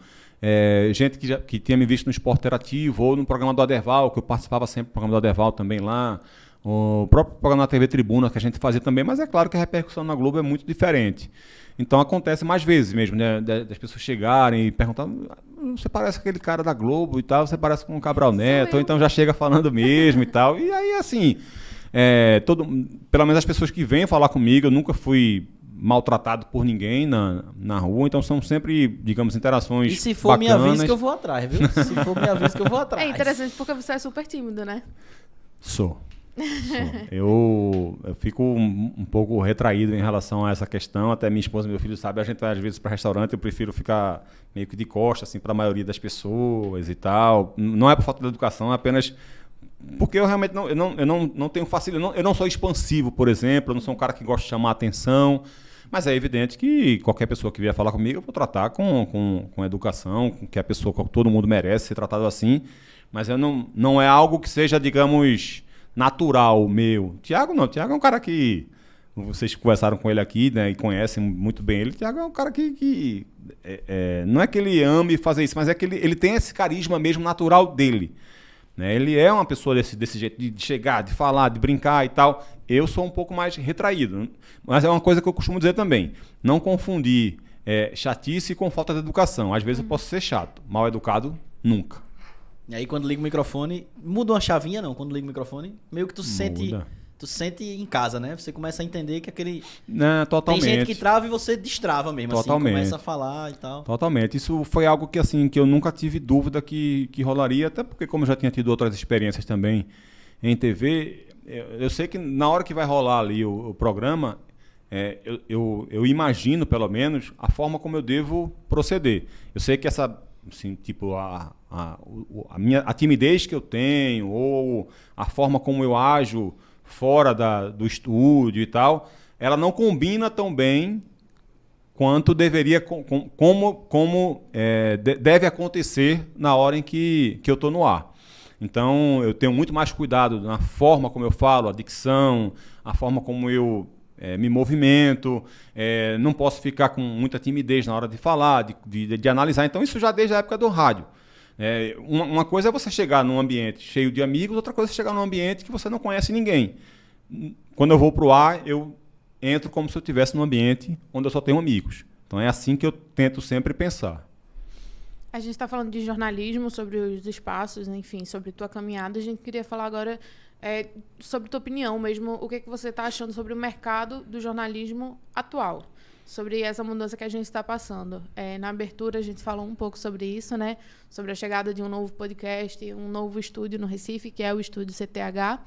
Gente que tinha me visto no Esporte Interativo ou no programa do Aderval, que eu participava sempre do programa do Aderval também lá. O próprio programa na TV Tribuna que a gente fazia também, mas é claro que a repercussão na Globo é muito diferente. Então acontece mais vezes mesmo, né? Das pessoas chegarem e perguntarem, você parece aquele cara da Globo e tal, você parece com o Cabral Neto, ou então já chega falando mesmo e tal. E aí, assim, pelo menos as pessoas que vêm falar comigo, eu nunca fui maltratado por ninguém na rua, então são sempre, digamos, interações E se for bacanas. minha vez que eu vou atrás, viu? Se for minha vez que eu vou atrás. É interessante porque você é super tímido, né? Sou. Eu fico um pouco retraído em relação a essa questão. Até minha esposa e meu filho sabem, a gente vai às vezes para restaurante, eu prefiro ficar meio que de costas, assim, para a maioria das pessoas e tal. Não é por falta de educação, é apenas porque eu realmente não tenho facilidade. Eu não sou expansivo, por exemplo, eu não sou um cara que gosta de chamar a atenção. Mas é evidente que qualquer pessoa que vier falar comigo, eu vou tratar com educação, com que a pessoa, que todo mundo merece ser tratado assim. Mas não é algo que seja, digamos, natural meu. Tiago não. Tiago é um cara que vocês conversaram com ele aqui, né, e conhecem muito bem ele. Tiago é um cara que não é que ele ame fazer isso, mas é que ele tem esse carisma mesmo natural dele. Né? Ele é uma pessoa desse jeito, de chegar, de falar, de brincar e tal. Eu sou um pouco mais retraído. Mas é uma coisa que eu costumo dizer também. Não confundir chatice com falta de educação. Às vezes eu posso ser chato. Mal educado, nunca. E aí quando liga o microfone, muda uma chavinha não, quando liga o microfone, meio que tu sente em casa, né? Você começa a entender que aquele... Não, totalmente. Tem gente que trava e você destrava mesmo, Totalmente. assim, começa a falar e tal. Totalmente. Isso foi algo que, assim, que eu nunca tive dúvida que rolaria, até porque como eu já tinha tido outras experiências também em TV, eu sei que na hora que vai rolar ali o programa, eu imagino, pelo menos, a forma como eu devo proceder. Eu sei que essa... Assim, tipo, a timidez que eu tenho ou a forma como eu ajo fora do estúdio e tal, ela não combina tão bem quanto deveria, deve acontecer na hora em que eu estou no ar. Então, eu tenho muito mais cuidado na forma como eu falo, a dicção, a forma como eu me movimento, não posso ficar com muita timidez na hora de falar, de analisar. Então, isso já desde a época do rádio. Uma coisa é você chegar num ambiente cheio de amigos, outra coisa é você chegar num ambiente que você não conhece ninguém. Quando eu vou para o ar, eu entro como se eu estivesse num ambiente onde eu só tenho amigos. Então, é assim que eu tento sempre pensar. A gente está falando de jornalismo, sobre os espaços, enfim, sobre tua caminhada. A gente queria falar agora sobre tua opinião mesmo, o que você está achando sobre o mercado do jornalismo atual, sobre essa mudança que a gente está passando. Na abertura a gente falou um pouco sobre isso, né? Sobre a chegada de um novo podcast, um novo estúdio no Recife, que é o Estúdio CTH.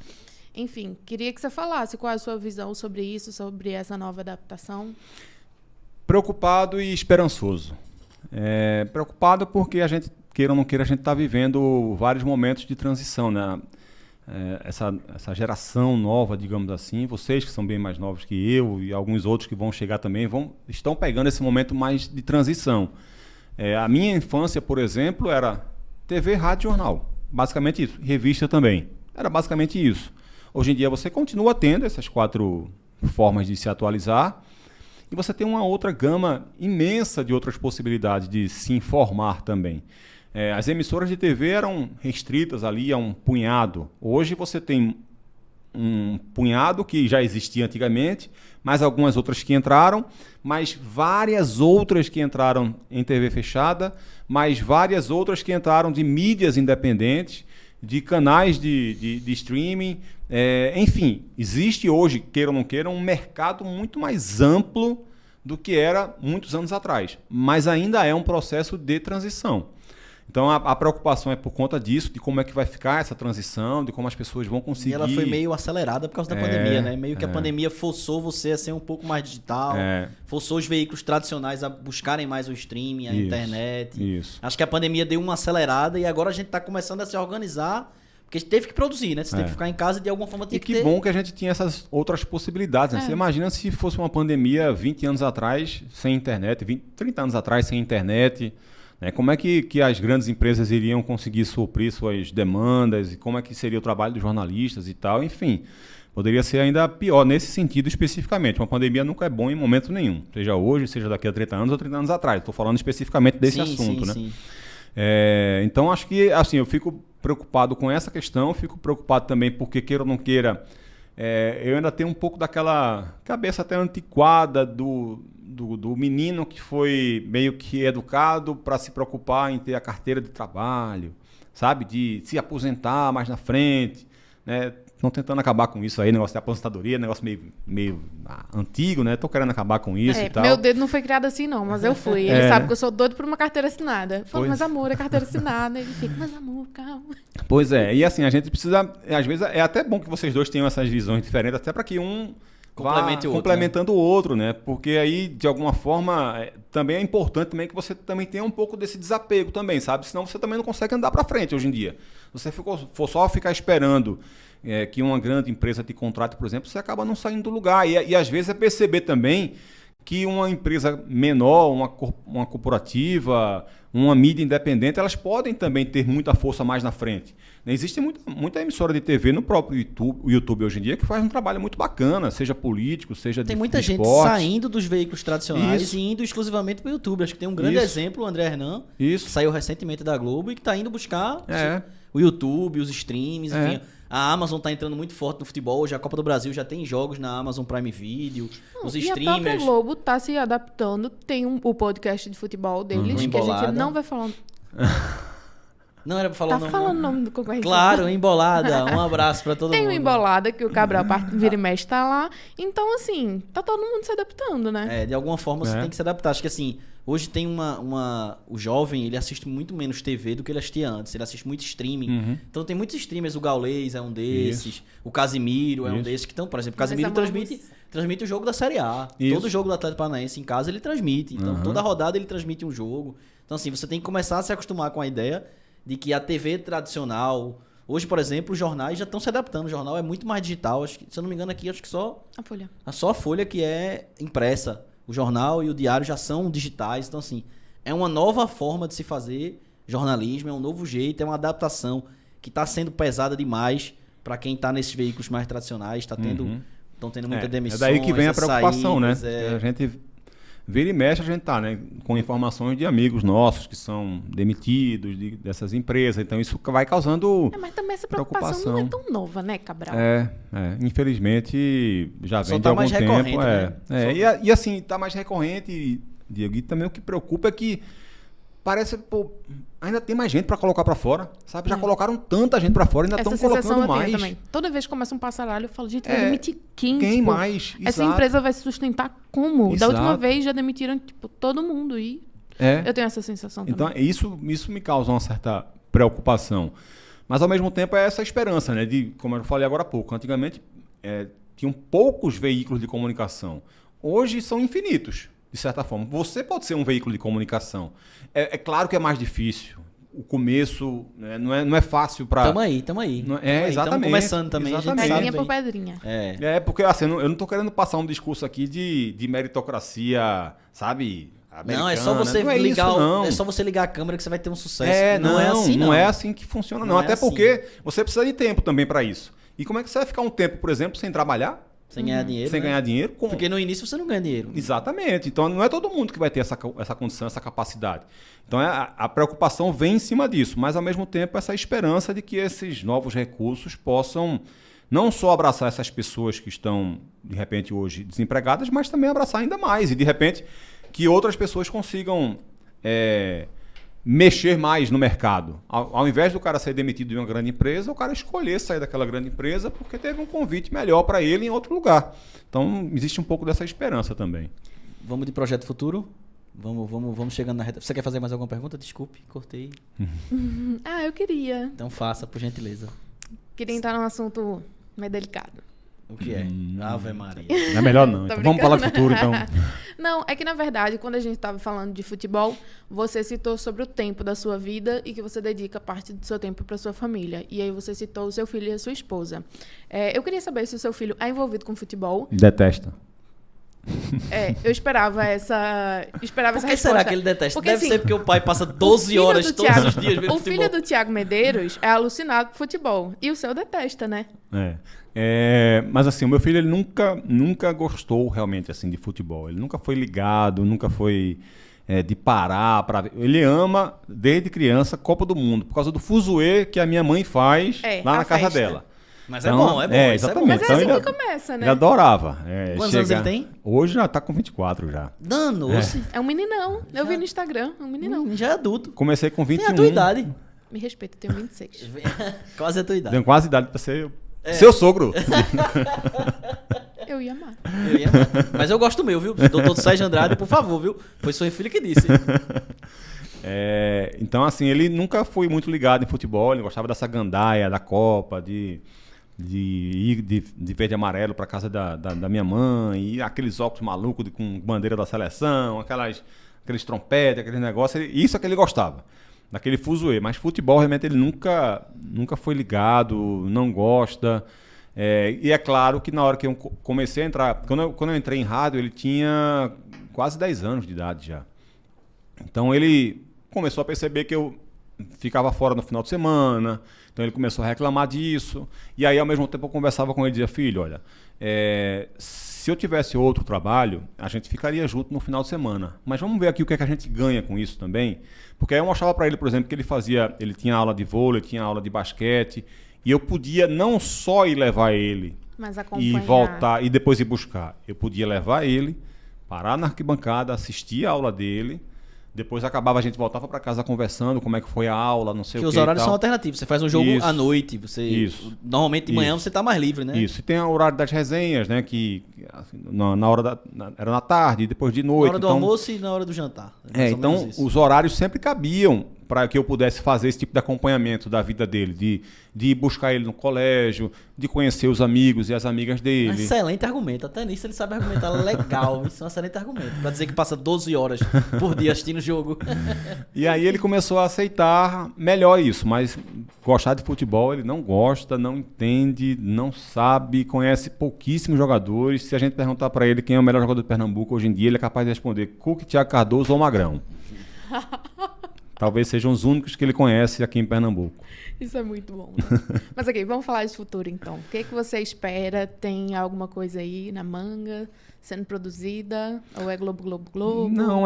Enfim, queria que você falasse qual é a sua visão sobre isso, sobre essa nova adaptação. Preocupado e esperançoso. Preocupado porque a gente, queira ou não queira, a gente está vivendo vários momentos de transição, né? Essa geração nova, digamos assim, vocês que são bem mais novos que eu e alguns outros que vão chegar também, estão pegando esse momento mais de transição. A minha infância, por exemplo, era TV, rádio, jornal. Basicamente isso. Revista também. Era basicamente isso. Hoje em dia você continua tendo essas 4 formas de se atualizar e você tem uma outra gama imensa de outras possibilidades de se informar também. As emissoras de TV eram restritas ali a um punhado. Hoje você tem um punhado que já existia antigamente, mais algumas outras que entraram, mais várias outras que entraram em TV fechada, mais várias outras que entraram de mídias independentes, de canais de streaming. Enfim, existe hoje, queira ou não queira, um mercado muito mais amplo do que era muitos anos atrás. Mas ainda é um processo de transição. Então, a preocupação é por conta disso, de como é que vai ficar essa transição, de como as pessoas vão conseguir... E ela foi meio acelerada por causa da pandemia, né? Meio que a pandemia forçou você a ser um pouco mais digital, forçou os veículos tradicionais a buscarem mais o streaming, a internet. Isso. Acho que a pandemia deu uma acelerada e agora a gente está começando a se organizar, porque a gente teve que produzir, né? Você teve que ficar em casa e de alguma forma tinha que ter... E que bom que a gente tinha essas outras possibilidades, né? Você imagina se fosse uma pandemia 20 anos atrás, sem internet, 30 anos atrás, sem internet... Como é que as grandes empresas iriam conseguir suprir suas demandas e como é que seria o trabalho dos jornalistas e tal, enfim, poderia ser ainda pior nesse sentido especificamente. Uma pandemia nunca é bom em momento nenhum, seja hoje, seja daqui a 30 anos ou 30 anos atrás. Estou falando especificamente desse assunto, né? Sim. Então, acho que assim, eu fico preocupado com essa questão, fico preocupado também porque, queira ou não queira, eu ainda tenho um pouco daquela cabeça até antiquada do menino que foi meio que educado para se preocupar em ter a carteira de trabalho, sabe? De se aposentar mais na frente, né? estão tentando acabar com isso aí, negócio de aposentadoria, negócio meio antigo, né? Tô querendo acabar com isso e tal. Meu dedo não foi criado assim, não, mas eu fui. Ele sabe que eu sou doido por uma carteira assinada. Eu falo, mas amor, é carteira assinada. Ele fica, mas amor, calma. Pois é, e assim, a gente precisa, às vezes, é até bom que vocês dois tenham essas visões diferentes, até para que um complementando o outro, né? Porque aí, de alguma forma, também é importante também que você também tenha um pouco desse desapego também, sabe? Senão você também não consegue andar para frente hoje em dia. Se você for só ficar esperando que uma grande empresa te contrate, por exemplo, você acaba não saindo do lugar. E às vezes é perceber também que uma empresa menor, uma corporativa, uma mídia independente, elas podem também ter muita força mais na frente. Existe muita emissora de TV no próprio YouTube hoje em dia que faz um trabalho muito bacana, seja político, seja de Tem muita gente esporte. saindo dos veículos tradicionais Isso. e indo exclusivamente para o YouTube. Acho que tem um grande exemplo, o André Hernan, que saiu recentemente da Globo e que está indo buscar o YouTube, os streams, enfim. A Amazon está entrando muito forte no futebol. Hoje a Copa do Brasil já tem jogos na Amazon Prime Video. Os streamers. E a própria Globo está se adaptando. Tem o podcast de futebol deles, que a gente não vai falar. Não era pra falar o nome. Tá falando o nome do concorrente. Claro, Embolada. Um abraço pra todo mundo. Tem o Embolada, que o Cabral vira e mexe tá lá. Então, assim, tá todo mundo se adaptando, né? De alguma forma você tem que se adaptar. Acho que assim, hoje tem o jovem, ele assiste muito menos TV do que ele assistia antes. Ele assiste muito streaming. Então tem muitos streamers, o Gaulês é um desses, o Casimiro é um desses que estão, por exemplo, o Casimiro transmite o jogo da Série A. Todo jogo do Atlético Paranaense em casa ele transmite. Então toda rodada ele transmite um jogo. Então assim, você tem que começar a se acostumar com a ideia de que a TV tradicional... Hoje, por exemplo, os jornais já estão se adaptando. O jornal é muito mais digital. Acho que, se eu não me engano aqui, acho que só a Folha. Só a Folha que é impressa. O jornal e o diário já são digitais. Então, assim, é uma nova forma de se fazer jornalismo, é um novo jeito, é uma adaptação que está sendo pesada demais para quem está nesses veículos mais tradicionais. Estão tendo muita demissão. É daí que vem a preocupação, né? A gente... Vira e mexe, a gente tá, né, com informações de amigos nossos que são demitidos dessas empresas. Então, isso vai causando mas também essa preocupação não é tão nova, né, Cabral? Infelizmente, já vem de algum tempo. E assim, tá mais recorrente, Diego. E também o que preocupa é que parece, ainda tem mais gente para colocar para fora, sabe? Já colocaram tanta gente para fora, ainda estão colocando mais. Também. Toda vez que começa um passaralho, eu falo, gente, vai demitir quem? Quem mais? Essa empresa vai se sustentar como? Da última vez já demitiram todo mundo e eu tenho essa sensação também. Então, isso me causa uma certa preocupação. Mas, ao mesmo tempo, é essa esperança, né? Como eu falei agora há pouco, antigamente tinham poucos veículos de comunicação. Hoje são infinitos. De certa forma, você pode ser um veículo de comunicação. É claro que é mais difícil. O começo, né, não é fácil para... Tamo aí. Exatamente. Estamos começando também. Exatamente. Pedrinha por pedrinha. Porque assim, eu não estou querendo passar um discurso aqui de meritocracia, sabe? Americana. Não, é só você ligar é só você ligar a câmera que você vai ter um sucesso. Não é assim que funciona, não. Até porque você precisa de tempo também para isso. E como é que você vai ficar um tempo, por exemplo, sem trabalhar? Sem ganhar dinheiro. Sem ganhar dinheiro. Porque no início você não ganha dinheiro. Exatamente. Então não é todo mundo que vai ter essa condição, essa capacidade. Então a preocupação vem em cima disso, mas ao mesmo tempo essa esperança de que esses novos recursos possam não só abraçar essas pessoas que estão, de repente, hoje desempregadas, mas também abraçar ainda mais. E, de repente, que outras pessoas consigam mexer mais no mercado. Ao invés do cara ser demitido de uma grande empresa, o cara escolher sair daquela grande empresa porque teve um convite melhor para ele em outro lugar. Então, existe um pouco dessa esperança também. Vamos de projeto futuro? Vamos chegando na reta. Você quer fazer mais alguma pergunta? Desculpe, cortei. Eu queria. Então faça, por gentileza. Queria entrar num assunto mais delicado. O que é? Ave Maria. Não é melhor não. Então vamos falar de futuro, então. Não, é que na verdade, quando a gente estava falando de futebol, você citou sobre o tempo da sua vida e que você dedica parte do seu tempo para sua família. E aí você citou o seu filho e a sua esposa. Eu queria saber se o seu filho é envolvido com futebol. Detesta. Eu esperava essa resposta. Por que será que ele detesta? Porque, Deve ser porque o pai passa 12 horas todos os dias vendo futebol. O filho do Thiago Medeiros é alucinado por futebol. E o seu detesta, né? Mas assim, o meu filho ele nunca gostou realmente assim de futebol. Ele nunca foi ligado, nunca foi de parar para ver. Ele ama, desde criança, Copa do Mundo. Por causa do fuzuê que a minha mãe faz lá na casa dela. Mas então, é bom. Exatamente. Mas é assim que começa, né? Ele adorava. Quantos anos ele tem? Hoje já tá com 24 já. Danou-se. É um meninão. Eu vi no Instagram, é um meninão. Já é adulto. Comecei com 21. Tem a tua idade. Me respeita, eu tenho 26. Quase a tua idade. Tenho quase idade pra ser Seu sogro. Eu ia amar. Eu ia amar. Mas eu gosto do meu, viu? Doutor Sérgio Andrade, por favor, viu? Foi sua filha que disse. Então, assim, ele nunca foi muito ligado em futebol, ele gostava dessa gandaia, da Copa, de ir de verde e amarelo para casa da minha mãe, e aqueles óculos malucos com bandeira da seleção, aqueles trompetes, aquele negócio, isso é que ele gostava, daquele fuzuê. Mas futebol, realmente, ele nunca foi ligado, não gosta. E é claro que na hora que eu comecei a entrar, quando eu entrei em rádio, ele tinha quase 10 anos de idade já. Então ele começou a perceber que eu ficava fora no final de semana, então ele começou a reclamar disso, e aí ao mesmo tempo eu conversava com ele e dizia: filho, olha, se eu tivesse outro trabalho, a gente ficaria junto no final de semana, mas vamos ver aqui o que é que a gente ganha com isso também, porque aí eu mostrava para ele, por exemplo, que ele tinha aula de vôlei, tinha aula de basquete, e eu podia não só ir levar ele e voltar e depois ir buscar, eu podia levar ele, parar na arquibancada, assistir a aula dele. Depois acabava, a gente voltava para casa conversando, como é que foi a aula, não sei o que. Porque os horários são alternativos. Você faz um jogo à noite, normalmente de manhã você está mais livre, né? Isso. E tem o horário das resenhas, né? Que assim, na hora era na tarde, depois de noite. Na hora do almoço e na hora do jantar. Então os horários sempre cabiam para que eu pudesse fazer esse tipo de acompanhamento da vida dele, de ir buscar ele no colégio, de conhecer os amigos e as amigas dele. Excelente argumento, até nisso ele sabe argumentar legal, isso é um excelente argumento, para dizer que passa 12 horas por dia assistindo o jogo. E aí ele começou a aceitar melhor isso, mas gostar de futebol ele não gosta, não entende, não sabe, conhece pouquíssimos jogadores. Se a gente perguntar para ele quem é o melhor jogador de Pernambuco hoje em dia, ele é capaz de responder Cuca, Thiago Cardoso ou Magrão. Talvez sejam os únicos que ele conhece aqui em Pernambuco. Isso é muito bom. Né? Mas ok, vamos falar de futuro então. O que você espera? Tem alguma coisa aí na manga sendo produzida? Ou é Globo? Não,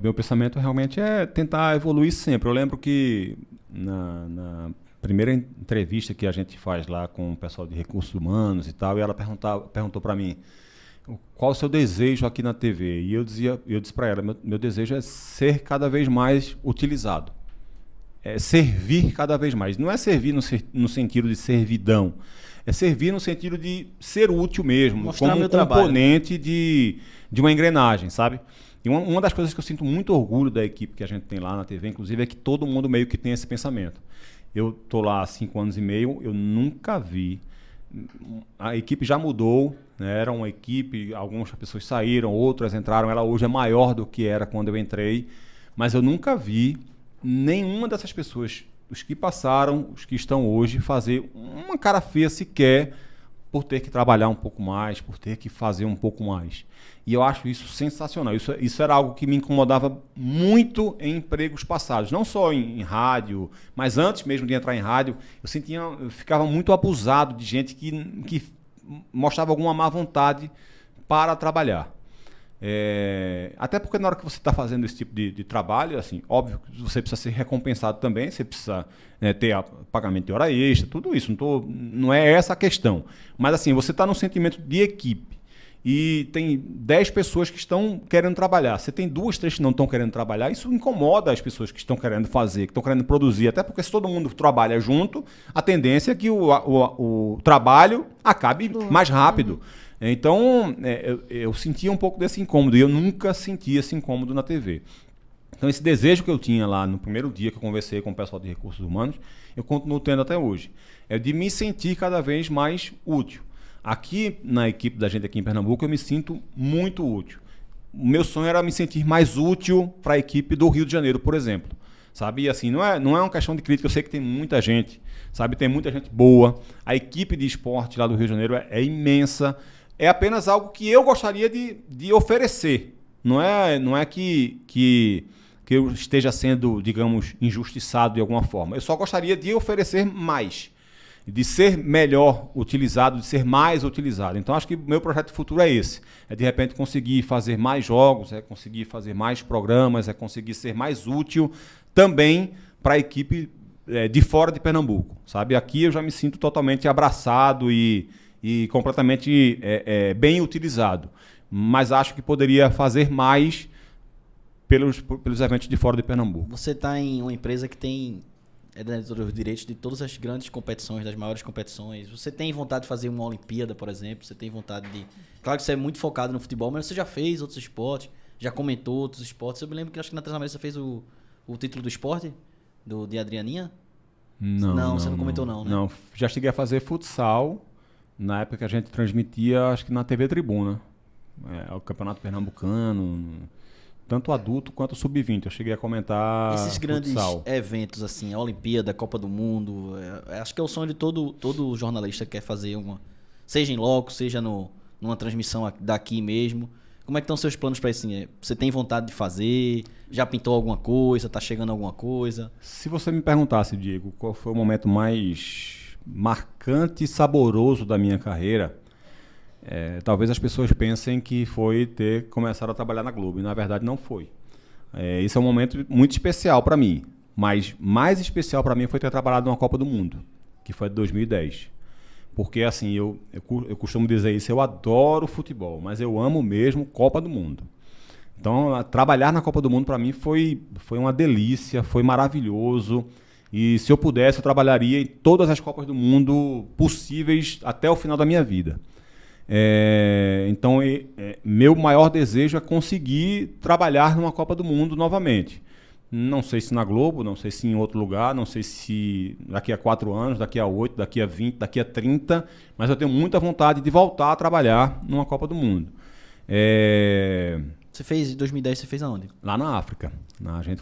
meu pensamento realmente é tentar evoluir sempre. Eu lembro que na primeira entrevista que a gente faz lá com o pessoal de recursos humanos e tal, e ela perguntou para mim: qual o seu desejo aqui na TV? E eu disse para ela: meu desejo é ser cada vez mais utilizado. É servir cada vez mais. Não é servir no sentido de servidão. É servir no sentido de ser útil mesmo. Mostrar como meu um componente trabalho. de uma engrenagem, sabe? E uma das coisas que eu sinto muito orgulho da equipe que a gente tem lá na TV, inclusive, é que todo mundo meio que tem esse pensamento. Eu estou lá há 5 anos e meio, eu nunca vi. A equipe já mudou, né? Era uma equipe, algumas pessoas saíram, outras entraram. Ela hoje é maior do que era quando eu entrei, mas eu nunca vi nenhuma dessas pessoas, os que passaram, os que estão hoje, fazer uma cara feia sequer por ter que trabalhar um pouco mais, por ter que fazer um pouco mais. E eu acho isso sensacional. Isso era algo que me incomodava muito em empregos passados, não só em rádio, mas antes mesmo de entrar em rádio, eu ficava muito abusado de gente que mostrava alguma má vontade para trabalhar. Até porque na hora que você está fazendo esse tipo de trabalho, assim, óbvio que você precisa ser recompensado também, você precisa ter pagamento de hora extra, tudo isso, não é essa a questão. Mas assim, você está num sentimento de equipe e tem 10 pessoas que estão querendo trabalhar, você tem 2, 3 que não estão querendo trabalhar, isso incomoda as pessoas que estão querendo fazer, que estão querendo produzir, até porque se todo mundo trabalha junto, a tendência é que o trabalho acabe mais rápido. Então, eu sentia um pouco desse incômodo, e eu nunca senti esse incômodo na TV. Então, esse desejo que eu tinha lá no primeiro dia que eu conversei com o pessoal de recursos humanos, eu continuo tendo até hoje. É de me sentir cada vez mais útil. Aqui, na equipe da gente aqui em Pernambuco, eu me sinto muito útil. O meu sonho era me sentir mais útil para a equipe do Rio de Janeiro, por exemplo. Sabe? E assim, não é uma questão de crítica, eu sei que tem muita gente, sabe? Tem muita gente boa. A equipe de esporte lá do Rio de Janeiro é imensa. É apenas algo que eu gostaria de oferecer. Não é que eu esteja sendo, digamos, injustiçado de alguma forma. Eu só gostaria de oferecer mais, de ser melhor utilizado, de ser mais utilizado. Então, acho que o meu projeto de futuro é esse. É, de repente, conseguir fazer mais jogos, é conseguir fazer mais programas, é conseguir ser mais útil também para a equipe de fora de Pernambuco. Sabe? Aqui eu já me sinto totalmente abraçado e completamente bem utilizado. Mas acho que poderia fazer mais pelos eventos de fora de Pernambuco. Você está em uma empresa que tem é detentor dos direitos de todas as grandes competições, das maiores competições. Você tem vontade de fazer uma Olimpíada, por exemplo? Você tem vontade de... Claro que você é muito focado no futebol, mas você já fez outros esportes, já comentou outros esportes. Eu me lembro que acho que na Transamérica você fez o título do esporte, de Adrianinha? Não, você não comentou não, né? Não, já cheguei a fazer futsal, na época que a gente transmitia, acho que na TV Tribuna. O Campeonato Pernambucano, tanto adulto quanto sub-20. Eu cheguei a comentar esses grandes futsal. eventos, assim, a Olimpíada, a Copa do Mundo, acho que é o sonho de todo jornalista que quer fazer uma... Seja em loco, seja numa transmissão daqui mesmo. Como é que estão seus planos para isso? Assim, você tem vontade de fazer? Já pintou alguma coisa? Tá chegando alguma coisa? Se você me perguntasse, Diego, qual foi o momento mais marcante e saboroso da minha carreira, talvez as pessoas pensem que foi ter começado a trabalhar na Globo, e na verdade não foi. Esse é um momento muito especial para mim, mas mais especial para mim foi ter trabalhado numa Copa do Mundo, que foi de 2010. Porque, assim, eu costumo dizer isso, eu adoro futebol, mas eu amo mesmo Copa do Mundo. Então, trabalhar na Copa do Mundo, para mim, foi uma delícia, foi maravilhoso. E, se eu pudesse, eu trabalharia em todas as Copas do Mundo possíveis até o final da minha vida. Então, meu maior desejo é conseguir trabalhar numa Copa do Mundo novamente. Não sei se na Globo, não sei se em outro lugar, não sei se daqui a 4 anos, daqui a 8, daqui a 20, daqui a 30, mas eu tenho muita vontade de voltar a trabalhar numa Copa do Mundo. Você fez, em 2010, você fez aonde? Lá na África. A gente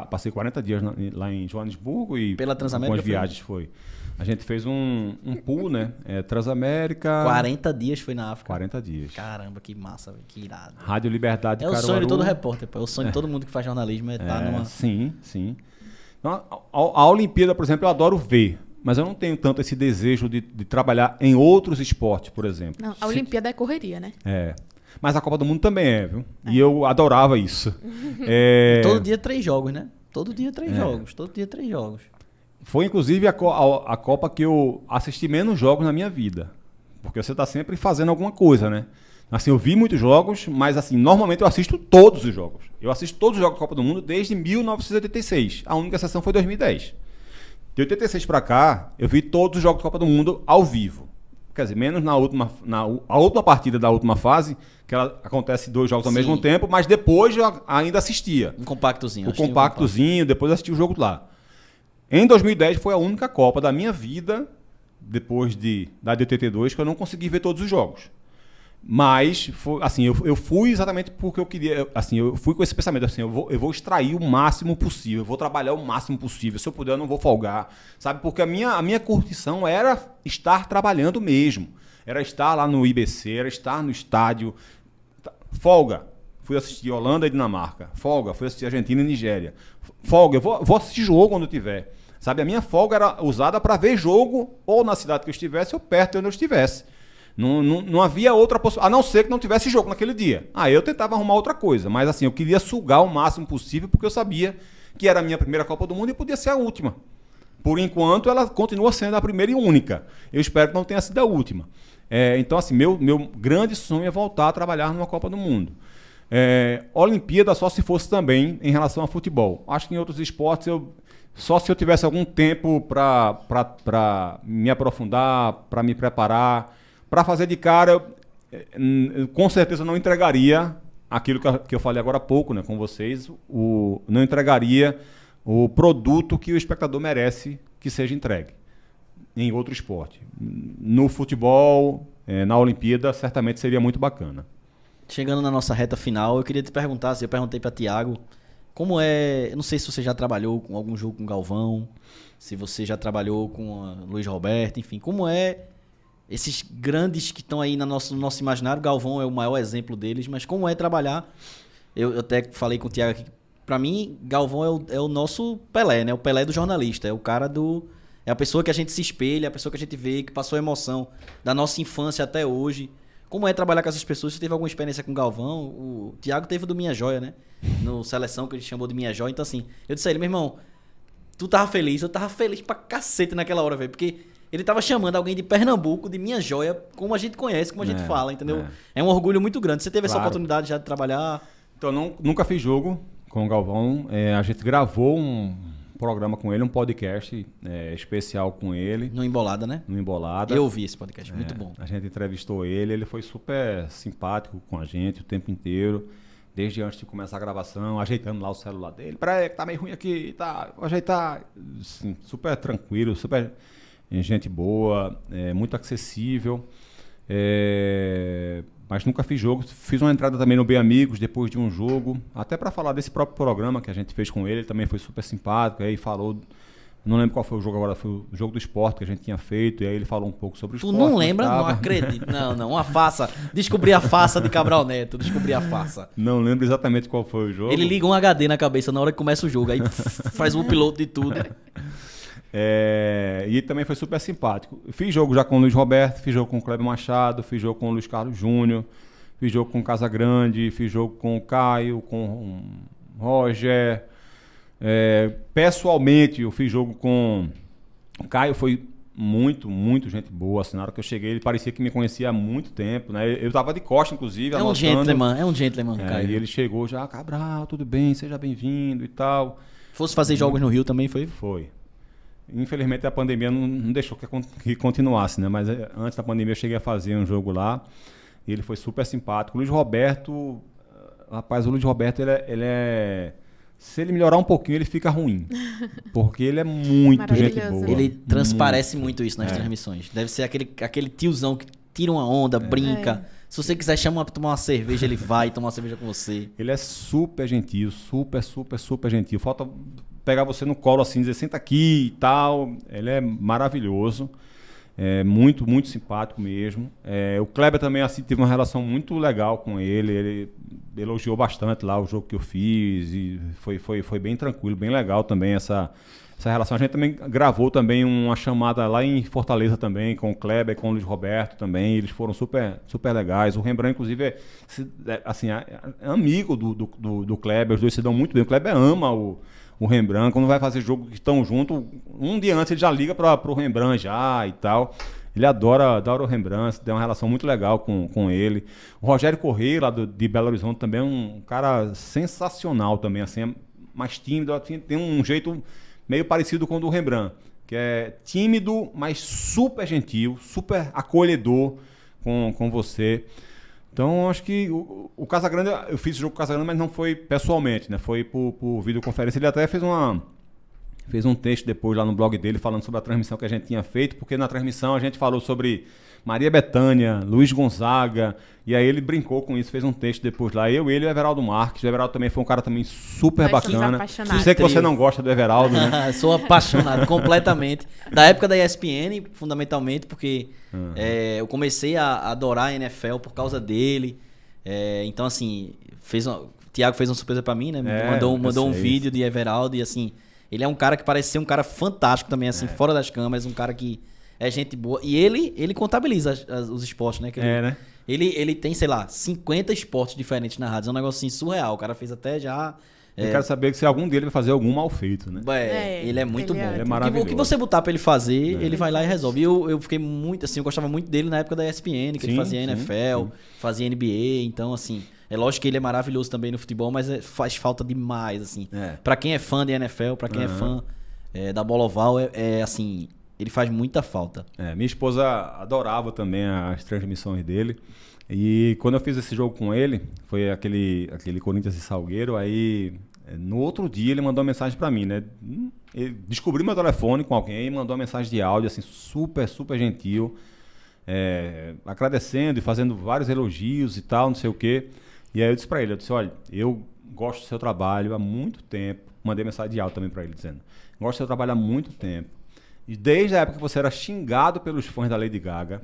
passei 40 dias lá em Joanesburgo e pela Transamérica algumas viagens foi. A gente fez um pool, né? Transamérica... 40 dias foi na África? 40 dias. Caramba, que massa, véio, que irado. Rádio Liberdade de Caruaru. É o sonho de todo repórter, pô. É o sonho de todo mundo que faz jornalismo, estar numa... Sim. Então, a Olimpíada, por exemplo, eu adoro ver, mas eu não tenho tanto esse desejo de trabalhar em outros esportes, por exemplo. Não, a Olimpíada é correria, né? Mas a Copa do Mundo também viu? E eu adorava isso. Todo dia 3 jogos, né? Todo dia 3 jogos. Foi, inclusive, a Copa que eu assisti menos jogos na minha vida. Porque você está sempre fazendo alguma coisa, né? Assim, eu vi muitos jogos, mas assim, normalmente eu assisto todos os jogos. Eu assisto todos os jogos da Copa do Mundo desde 1986. A única exceção foi 2010. De 86 para cá, eu vi todos os jogos da Copa do Mundo ao vivo. Quer dizer, menos a última partida da última fase, que ela acontece 2 jogos ao mesmo tempo, mas depois eu ainda assistia. Um compactozinho. Depois eu assisti o jogo lá. Em 2010 foi a única Copa da minha vida, depois da de 82, que eu não consegui ver todos os jogos. Mas, assim, eu fui exatamente porque eu queria. Assim, eu fui com esse pensamento, assim, eu vou extrair o máximo possível, eu vou trabalhar o máximo possível. Se eu puder, eu não vou folgar. Sabe? Porque a minha curtição era estar trabalhando mesmo. Era estar lá no IBC, era estar no estádio. Folga. Fui assistir Holanda e Dinamarca. Folga. Fui assistir Argentina e Nigéria. Folga. Eu vou assistir jogo quando eu tiver. Sabe? A minha folga era usada para ver jogo ou na cidade que eu estivesse ou perto de onde eu estivesse. Não havia outra possibilidade, a não ser que não tivesse jogo naquele dia. Aí eu tentava arrumar outra coisa, mas assim, eu queria sugar o máximo possível, porque eu sabia que era a minha primeira Copa do Mundo e podia ser a última. Por enquanto, ela continua sendo a primeira e única. Eu espero que não tenha sido a última. Então, assim, meu grande sonho é voltar a trabalhar numa Copa do Mundo. Olimpíada só se fosse também em relação a futebol. Acho que em outros esportes, só se eu tivesse algum tempo para me aprofundar, para me preparar. Para fazer de cara, com certeza eu não entregaria aquilo que eu falei agora há pouco, né, com vocês, não entregaria o produto que o espectador merece que seja entregue em outro esporte. No futebol, na Olimpíada, certamente seria muito bacana. Chegando na nossa reta final, eu queria te perguntar, eu perguntei para Thiago, como eu não sei se você já trabalhou com algum jogo com o Galvão, se você já trabalhou com o Luiz Roberto, enfim, como esses grandes que estão aí no nosso imaginário. Galvão é o maior exemplo deles, mas como é trabalhar? Eu até falei com o Thiago aqui, pra mim, Galvão é o nosso Pelé, né? O Pelé do jornalista, é o cara é a pessoa que a gente se espelha, a pessoa que a gente vê, que passou a emoção da nossa infância até hoje. Como é trabalhar com essas pessoas? Você teve alguma experiência com o Galvão? O Thiago teve do Minha Joia, né? No Seleção, que ele chamou de Minha Joia. Então assim, eu disse a ele, meu irmão, tu tava feliz? Eu tava feliz pra cacete naquela hora, velho, porque ele tava chamando alguém de Pernambuco, de Minha Joia, como a gente conhece, como a gente fala, entendeu? É um orgulho muito grande. Você teve essa oportunidade já de trabalhar? Então, nunca fiz jogo com o Galvão. A gente gravou programa com ele, um podcast especial com ele. No Embolada, né? No Embolada. Eu ouvi esse podcast, muito bom. A gente entrevistou ele foi super simpático com a gente o tempo inteiro. Desde antes de começar a gravação, ajeitando lá o celular dele. Peraí, que tá meio ruim aqui, tá, vou ajeitar. Assim, super tranquilo, super gente boa, muito acessível. Mas nunca fiz jogo. Fiz uma entrada também no Bem Amigos depois de um jogo, até para falar desse próprio programa que a gente fez com ele. Ele também foi super simpático. Aí falou, não lembro qual foi o jogo agora, foi o jogo do esporte que a gente tinha feito. E aí ele falou um pouco sobre o esporte. Tu não lembra? Não acredito. Não, uma farsa. Descobri a farsa de Cabral Neto. Descobri a farsa. Não lembro exatamente qual foi o jogo. Ele liga um HD na cabeça na hora que começa o jogo. Aí faz o piloto de tudo. E ele também foi super simpático. Fiz jogo já com o Luiz Roberto, fiz jogo com o Kleber Machado, fiz jogo com o Luiz Carlos Júnior, fiz jogo com o Casagrande, fiz jogo com o Caio, com o Roger. Pessoalmente, eu fiz jogo com o Caio, foi muito gente boa. Assim, na hora que eu cheguei, ele parecia que me conhecia há muito tempo, né? Eu tava de costa, inclusive, anotando. É um gentleman, Caio. E ele chegou já, Cabral, tudo bem, seja bem-vindo e tal. Fosse fazer jogos no Rio também, foi? Foi. Infelizmente a pandemia não deixou que continuasse, né? Mas antes da pandemia eu cheguei a fazer um jogo lá e ele foi super simpático. O Luiz Roberto, rapaz, o Luiz Roberto, se ele melhorar um pouquinho, ele fica ruim. Porque ele é muito gente boa. Ele transparece muito isso nas transmissões. Deve ser aquele tiozão que tira uma onda, brinca. Se você quiser chamar pra tomar uma cerveja, ele vai tomar uma cerveja com você. Ele é super gentil, super gentil. Falta pegar você no colo assim, dizer, senta aqui e tal. Ele é maravilhoso. Muito simpático mesmo. O Kleber também assim, teve uma relação muito legal com ele. Ele elogiou bastante lá o jogo que eu fiz. E foi bem tranquilo, bem legal também essa relação. A gente também gravou também uma chamada lá em Fortaleza também, com o Kleber e com o Luiz Roberto também. Eles foram super legais. O Rembrandt, inclusive, é amigo do Kleber. Os dois se dão muito bem. O Kleber ama o Rembrandt. Quando vai fazer jogo que estão juntos, um dia antes ele já liga pro Rembrandt já e tal. Ele adora o Rembrandt, tem uma relação muito legal com ele. O Rogério Correia, lá de Belo Horizonte, também é um cara sensacional também, assim, mais tímido, tem um jeito meio parecido com o do Rembrandt, que é tímido, mas super gentil, super acolhedor com você. Então, acho que o Casagrande, eu fiz o jogo com o Casagrande, mas não foi pessoalmente, né? Foi por videoconferência. Ele até fez um texto depois lá no blog dele falando sobre a transmissão que a gente tinha feito, porque na transmissão a gente falou sobre Maria Bethânia, Luiz Gonzaga, e aí ele brincou com isso, fez um texto depois lá. Ele e o Everaldo Marques. O Everaldo também foi um cara também super bacana. Eu sei que você não gosta do Everaldo, né? Sou apaixonado completamente. Da época da ESPN, fundamentalmente, porque eu comecei a adorar a NFL por causa dele. Então, assim, o Thiago fez uma surpresa pra mim, né? Mandou um vídeo de Everaldo e, assim, ele é um cara que parece ser um cara fantástico também, assim, fora das câmeras, um cara que é gente boa. E ele contabiliza os esportes, né? Né? Ele tem, sei lá, 50 esportes diferentes narrados. É um negócio assim surreal. O cara fez até já. Eu quero saber se algum dele vai fazer algum mal feito, né? Ele é muito bom. Ele é maravilhoso. O que você botar pra ele fazer, ele vai lá e resolve. E eu fiquei muito, assim, eu gostava muito dele na época da ESPN, que ele fazia NFL, fazia NBA. Então, assim, é lógico que ele é maravilhoso também no futebol, mas faz falta demais, assim. Pra quem é fã de NFL, pra quem é fã da bola oval, assim, ele faz muita falta. Minha esposa adorava também as transmissões dele. E quando eu fiz esse jogo com ele, foi aquele Corinthians e Salgueiro, aí no outro dia ele mandou uma mensagem pra mim, né? Ele descobriu meu telefone com alguém, mandou uma mensagem de áudio, assim, super gentil, agradecendo e fazendo vários elogios e tal, não sei o quê. E aí eu disse pra ele, olha, eu gosto do seu trabalho há muito tempo. Mandei mensagem de áudio também pra ele, dizendo, gosto do seu trabalho há muito tempo. E desde a época que você era xingado pelos fãs da Lady Gaga.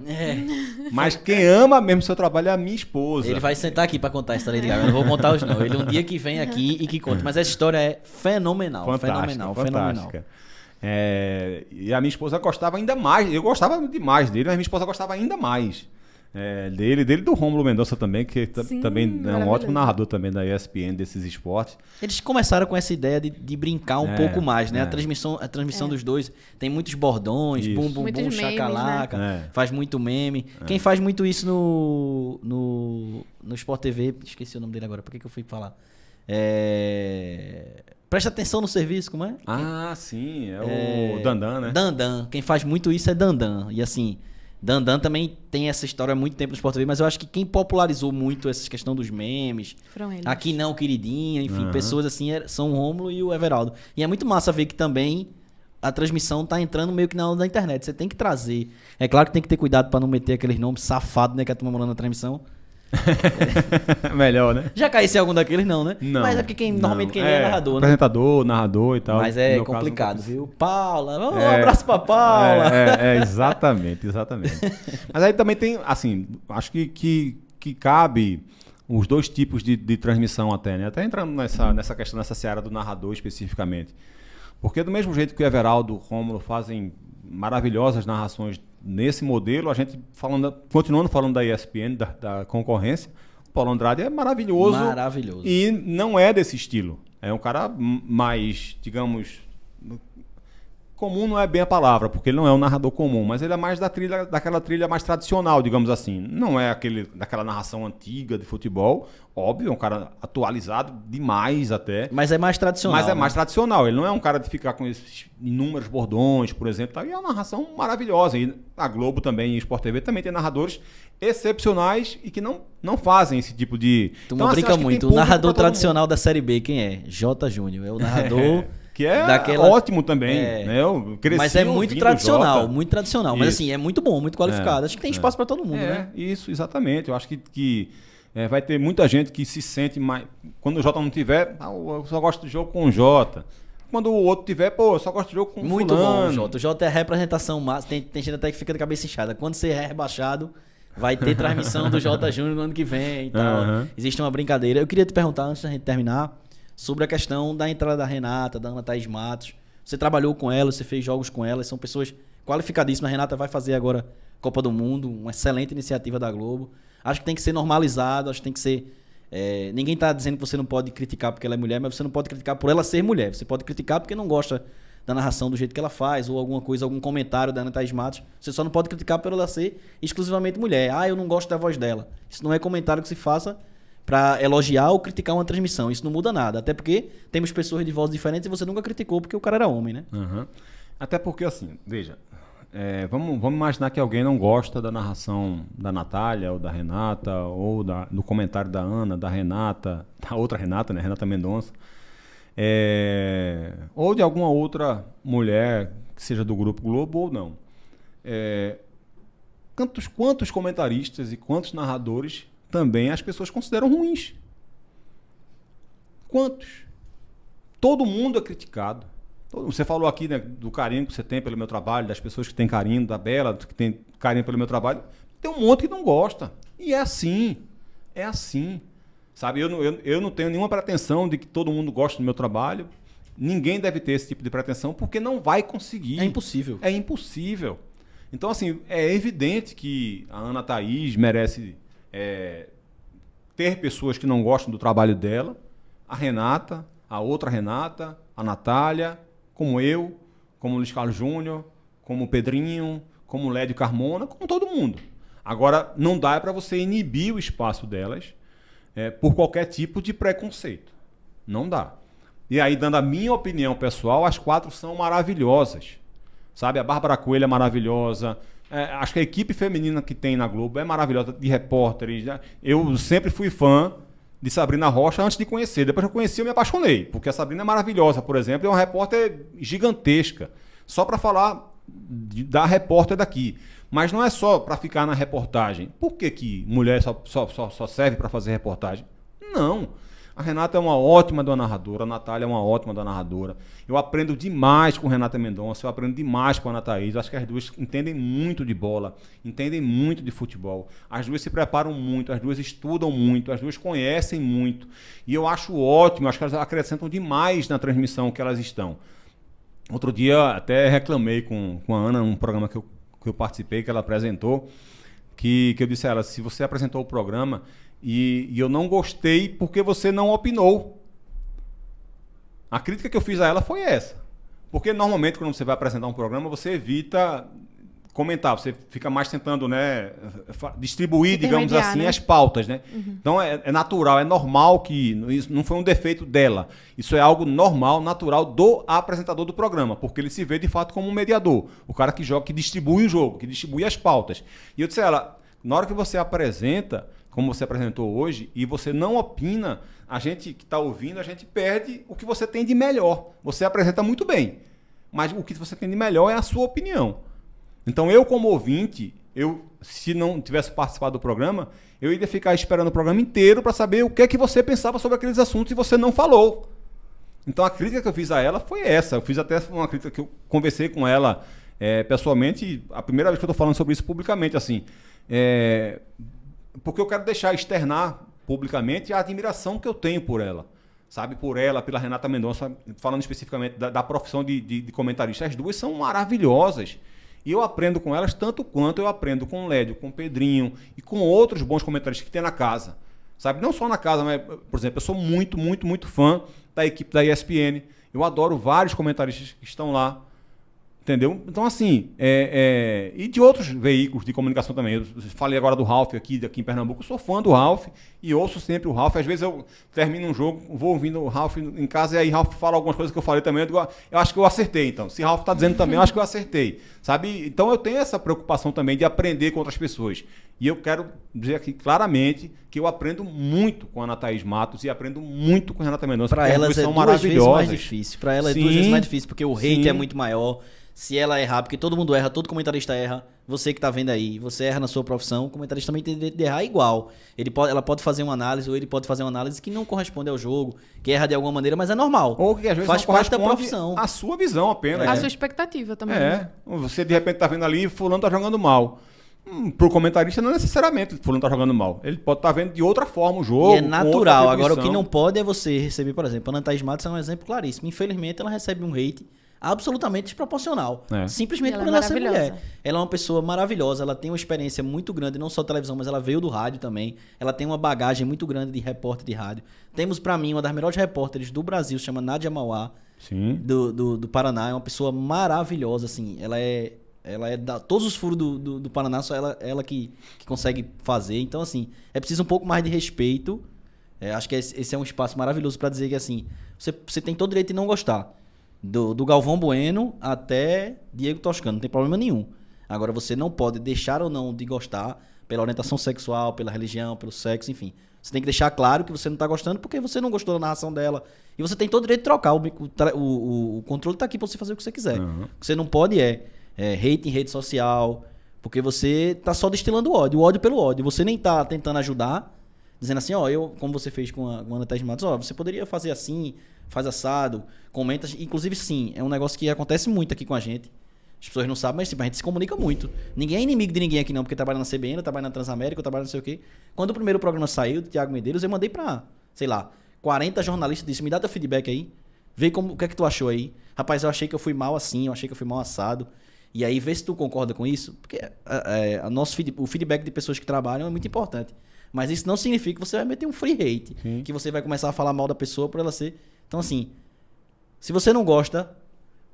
Mas quem ama mesmo seu trabalho é a minha esposa. Ele vai sentar aqui pra contar essa Lady Gaga. Eu não vou contar hoje, não. Ele um dia que vem aqui e que conta. Mas essa história é fenomenal. Fantástica. E a minha esposa gostava ainda mais. Eu gostava demais dele, mas minha esposa gostava ainda mais. Dele do Rômulo Mendonça também, que também é um ótimo narrador também da ESPN desses esportes. Eles começaram com essa ideia de brincar um pouco mais, né? A transmissão dos dois tem muitos bordões, bum, bum, bum, chacalaca, né? Faz muito meme. Quem faz muito isso no Sport TV, esqueci o nome dele agora, por que eu fui falar? Presta atenção no serviço, como é? Ah, sim, é o Dandan, né? Dandan. Quem faz muito isso é Dandan. E assim, Dandan também tem essa história há muito tempo no Sport TV, mas eu acho que quem popularizou muito essa questão dos memes, Foram eles. Aqui Não, Queridinha, enfim, pessoas assim, são o Rômulo e o Everaldo. E é muito massa ver que também a transmissão tá entrando meio que na onda da internet. Você tem que trazer. É claro que tem que ter cuidado pra não meter aqueles nomes safados, né, que a turma mandando na transmissão. Melhor, né? Já caísse algum daqueles não, né? Não. Mas é porque normalmente quem é narrador, né? Apresentador, narrador e tal. Mas é No caso, complicado, nunca viu? Paula, um abraço pra Paula. Exatamente. Mas aí também tem, assim, acho que cabe os dois tipos de transmissão até, né? Até entrando nessa questão, nessa seara do narrador especificamente. Porque do mesmo jeito que o Everaldo e o Rômulo fazem maravilhosas narrações nesse modelo, a gente continuando falando da ESPN, da concorrência, o Paulo Andrade é maravilhoso. Maravilhoso. E não é desse estilo. É um cara mais, digamos... Comum não é bem a palavra, porque ele não é um narrador comum, mas ele é mais daquela trilha mais tradicional, digamos assim. Não é daquela narração antiga de futebol, óbvio, é um cara atualizado demais até. Mas é mais tradicional. Mas é mais tradicional, ele não é um cara de ficar com esses inúmeros bordões, por exemplo, e é uma narração maravilhosa. E a Globo também, e o Sport TV também tem narradores excepcionais e que não fazem esse tipo de... Tu não brinca muito, o narrador tradicional da Série B, quem é? J. Júnior, é o narrador... Que é ótimo também, né? Eu cresci mas é muito tradicional, muito tradicional. Mas isso. assim, é muito bom, muito qualificado. Acho que tem espaço para todo mundo, né? Isso, exatamente. Eu acho que vai ter muita gente que se sente mais... Quando o Jota não tiver, eu só gosto do jogo com o Jota. Quando o outro tiver, eu só gosto do jogo com o muito fulano. Bom, o Jota. O Jota é representação máxima. Tem gente até que fica de cabeça inchada. Quando você é rebaixado, vai ter transmissão do J. Júnior no ano que vem e tal. Existe uma brincadeira. Eu queria te perguntar, antes da gente terminar, sobre a questão da entrada da Renata, da Ana Thaís Matos. Você trabalhou com ela, você fez jogos com ela, são pessoas qualificadíssimas. A Renata vai fazer agora Copa do Mundo, uma excelente iniciativa da Globo. Acho que tem que ser normalizado, acho que tem que ser... ninguém está dizendo que você não pode criticar porque ela é mulher, mas você não pode criticar por ela ser mulher. Você pode criticar porque não gosta da narração do jeito que ela faz, ou alguma coisa, algum comentário da Ana Thaís Matos. Você só não pode criticar por ela ser exclusivamente mulher. Eu não gosto da voz dela. Isso não é comentário que se faça para elogiar ou criticar uma transmissão. Isso não muda nada. Até porque temos pessoas de vozes diferentes e você nunca criticou porque o cara era homem, né? Até porque, assim, veja, vamos imaginar que alguém não gosta da narração da Natália ou da Renata, ou do comentário da Ana, da Renata, da outra Renata, né? Renata Mendonça. Ou de alguma outra mulher que seja do Grupo Globo ou não. Quantos comentaristas e quantos narradores também as pessoas consideram ruins? Quantos? Todo mundo é criticado. Você falou aqui, né, do carinho que você tem pelo meu trabalho, das pessoas que têm carinho, da Bela, que tem carinho pelo meu trabalho. Tem um monte que não gosta. E é assim. É assim. Sabe, eu não tenho nenhuma pretensão de que todo mundo goste do meu trabalho. Ninguém deve ter esse tipo de pretensão, porque não vai conseguir. É impossível. É impossível. Então, assim, é evidente que a Ana Thaís merece ter pessoas que não gostam do trabalho dela. A Renata, a outra Renata, a Natália, como eu, como o Luiz Carlos Júnior, como o Pedrinho, como o Lédio Carmona, como todo mundo. Agora, não dá para você inibir o espaço delas por qualquer tipo de preconceito. Não dá. E aí, dando a minha opinião pessoal, as 4 são maravilhosas. Sabe, a Bárbara Coelho é maravilhosa. Acho que a equipe feminina que tem na Globo é maravilhosa, de repórteres. Né? Eu sempre fui fã de Sabrina Rocha antes de conhecer. Depois que eu conheci, eu me apaixonei. Porque a Sabrina é maravilhosa, por exemplo. É uma repórter gigantesca. Só para falar da repórter daqui. Mas não é só para ficar na reportagem. Por que mulher só serve para fazer reportagem? Não. A Renata é uma ótima narradora, a Natália é uma ótima narradora. Eu aprendo demais com Renata Mendonça, eu aprendo demais com a Ana Thaís. Acho que as duas entendem muito de bola, entendem muito de futebol. As duas se preparam muito, as duas estudam muito, as duas conhecem muito. E eu acho ótimo, acho que elas acrescentam demais na transmissão que elas estão. Outro dia até reclamei com a Ana, num programa que eu participei, que ela apresentou, que eu disse a ela, se você apresentou o programa e eu não gostei porque você não opinou. A crítica que eu fiz a ela foi essa. Porque normalmente quando você vai apresentar um programa, você evita comentar, você fica mais tentando, né, distribuir, digamos Intermediar, assim, né? as pautas, né? Então é natural, é normal que isso não foi um defeito dela. Isso é algo normal, natural do apresentador do programa, porque ele se vê de fato como um mediador, o cara que joga, que distribui o jogo, que distribui as pautas. E eu disse a ela, na hora que você apresenta, como você apresentou hoje, e você não opina, a gente que está ouvindo, a gente perde o que você tem de melhor. Você apresenta muito bem, mas o que você tem de melhor é a sua opinião. Então, eu como ouvinte, se não tivesse participado do programa, eu ia ficar esperando o programa inteiro para saber o que é que você pensava sobre aqueles assuntos e você não falou. Então, a crítica que eu fiz a ela foi essa. Eu fiz até uma crítica que eu conversei com ela pessoalmente, a primeira vez que eu estou falando sobre isso publicamente, assim, porque eu quero externar publicamente a admiração que eu tenho por ela. Sabe, por ela, pela Renata Mendonça, falando especificamente da profissão de comentarista. As duas são maravilhosas. E eu aprendo com elas tanto quanto eu aprendo com o Lédio, com o Pedrinho e com outros bons comentaristas que tem na casa. Sabe? Não só na casa, mas, por exemplo, eu sou muito, muito, muito fã da equipe da ESPN. Eu adoro vários comentaristas que estão lá. Entendeu? Então, assim, e de outros veículos de comunicação também. Eu falei agora do Ralf aqui em Pernambuco. Eu sou fã do Ralf e ouço sempre o Ralf. Às vezes eu termino um jogo, vou ouvindo o Ralf em casa e aí o Ralf fala algumas coisas que eu falei também. Eu acho que eu acertei, então. Se o Ralf está dizendo também, eu acho que eu acertei. Sabe? Então, eu tenho essa preocupação também de aprender com outras pessoas. E eu quero dizer aqui claramente que eu aprendo muito com a Ana Thaís Matos e aprendo muito com a Renata Mendonça. Para elas é duas vezes mais difícil. Para ela é duas vezes mais difícil, porque o hate é muito maior. Se ela errar, porque todo mundo erra, todo comentarista erra, você que tá vendo aí, você erra na sua profissão, o comentarista também tem de errar igual. Ela pode fazer uma análise, ou ele pode fazer uma análise que não corresponde ao jogo, que erra de alguma maneira, mas é normal. Ou que às vezes faz não parte da corresponde profissão. a sua visão apenas. A sua expectativa também. Né? Você de repente tá vendo ali, fulano tá jogando mal. Pro comentarista não necessariamente fulano tá jogando mal. Ele pode estar vendo de outra forma o jogo. E é natural. Agora, o que não pode é você receber, por exemplo, a Ana Thaís Matos é um exemplo claríssimo. Infelizmente, ela recebe um hate absolutamente desproporcional. Simplesmente por ela ser mulher. Ela é uma pessoa maravilhosa, ela tem uma experiência muito grande, não só televisão, mas ela veio do rádio também. Ela tem uma bagagem muito grande de repórter de rádio. Temos, pra mim, uma das melhores repórteres do Brasil, se chama Nádia Mauá, do Paraná. É uma pessoa maravilhosa, assim. Ela é todos os furos do Paraná, só ela que consegue fazer. Então, assim, é preciso um pouco mais de respeito. Acho que esse é um espaço maravilhoso pra dizer que, assim, você tem todo o direito de não gostar. Do Galvão Bueno até Diego Toscano, não tem problema nenhum. Agora, você não pode deixar ou não de gostar pela orientação sexual, pela religião, pelo sexo, enfim. Você tem que deixar claro que você não está gostando porque você não gostou da narração dela. E você tem todo o direito de trocar. O controle está aqui para você fazer o que você quiser. O que você não pode hate em rede social, porque você está só destilando ódio. O ódio pelo ódio. Você nem está tentando ajudar, dizendo assim, como você fez com a Ana Thaís Matos, você poderia fazer assim, faz assado, comenta. Inclusive, sim, é um negócio que acontece muito aqui com a gente. As pessoas não sabem, mas tipo, a gente se comunica muito. Ninguém é inimigo de ninguém aqui não, porque trabalha na CBN, trabalha na Transamérica, trabalha não sei o quê. Quando o primeiro programa saiu, do Thiago Medeiros, eu mandei pra, 40 jornalistas, disse, me dá teu feedback aí, vê o que é que tu achou aí. Rapaz, eu achei que eu fui mal assim, eu achei que eu fui mal assado. E aí, vê se tu concorda com isso, porque o feedback de pessoas que trabalham é muito importante. Mas isso não significa que você vai meter um free hate, que você vai começar a falar mal da pessoa por ela ser... Então, assim, se você não gosta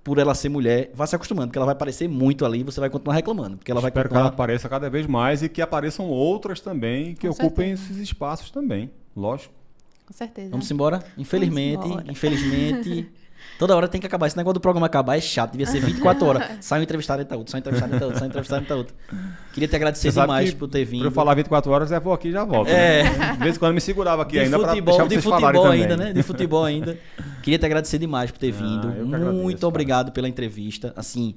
por ela ser mulher, vá se acostumando, porque ela vai aparecer muito ali e você vai continuar reclamando. Porque ela vai Espero que ela apareça cada vez mais e que apareçam outras também que ocupem esses espaços também, lógico. Com certeza. Vamos embora? Infelizmente... Toda hora tem que acabar. Esse negócio do programa acabar é chato. Devia ser 24 horas. Sai um entrevistado, entra outro. Sai um entrevistado, entra outro. Sai um entrevistado, entra outro. Queria te agradecer demais por ter vindo. Pra eu falar 24 horas, eu vou aqui e já volto. Né? De vez em quando eu me segurava aqui ainda pra deixar vocês falarem também. Ainda, né? De futebol ainda. Queria te agradecer demais por ter vindo. Muito obrigado pela entrevista. Assim,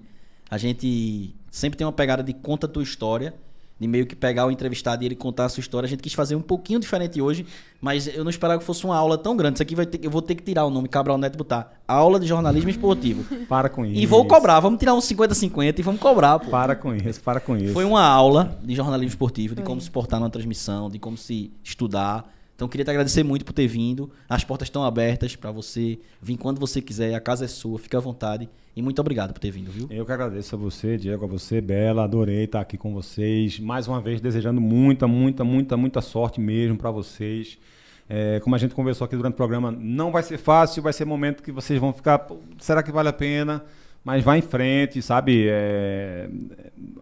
a gente sempre tem uma pegada de conta a tua história. De meio que pegar o entrevistado e ele contar a sua história. A gente quis fazer um pouquinho diferente hoje, mas eu não esperava que fosse uma aula tão grande. Isso aqui eu vou ter que tirar o nome Cabral Neto e botar Aula de Jornalismo Esportivo. Para com isso. E vou cobrar, vamos tirar uns 50-50 e vamos cobrar, pô. Para com isso. Foi uma aula de jornalismo esportivo, de como se portar numa transmissão, de como se estudar. Então, queria te agradecer muito por ter vindo. As portas estão abertas para você vir quando você quiser. A casa é sua, fica à vontade. E muito obrigado por ter vindo, viu? Eu que agradeço a você, Diego, a você, Bela. Adorei estar aqui com vocês. Mais uma vez, desejando muita sorte mesmo para vocês. Como a gente conversou aqui durante o programa, não vai ser fácil, vai ser momento que vocês vão ficar... Será que vale a pena? Mas vai em frente, sabe?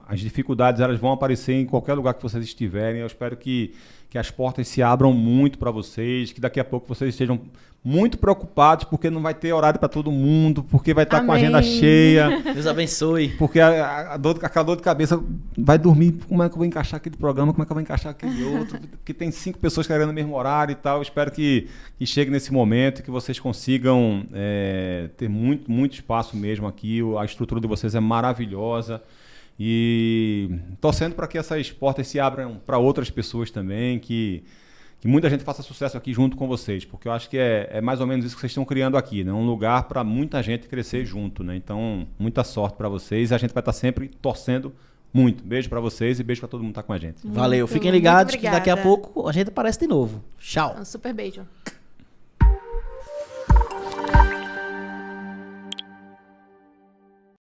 As dificuldades elas vão aparecer em qualquer lugar que vocês estiverem. Eu espero que as portas se abram muito para vocês, que daqui a pouco vocês estejam muito preocupados, porque não vai ter horário para todo mundo, porque vai estar com a agenda cheia. Deus abençoe. Porque aquela dor de cabeça vai dormir, como é que eu vou encaixar aquele programa, como é que eu vou encaixar aquele outro, porque tem 5 pessoas querendo no mesmo horário e tal. Eu espero que chegue nesse momento, que vocês consigam ter muito, muito espaço mesmo aqui. A estrutura de vocês é maravilhosa. E torcendo para que essas portas se abram para outras pessoas também, que muita gente faça sucesso aqui junto com vocês, porque eu acho que é mais ou menos isso que vocês estão criando aqui, né? Um lugar para muita gente crescer junto, né? Então, muita sorte para vocês, e a gente vai estar sempre torcendo muito. Beijo para vocês e beijo para todo mundo que está com a gente. Valeu, fiquem ligados que daqui a pouco a gente aparece de novo. Tchau. Um super beijo.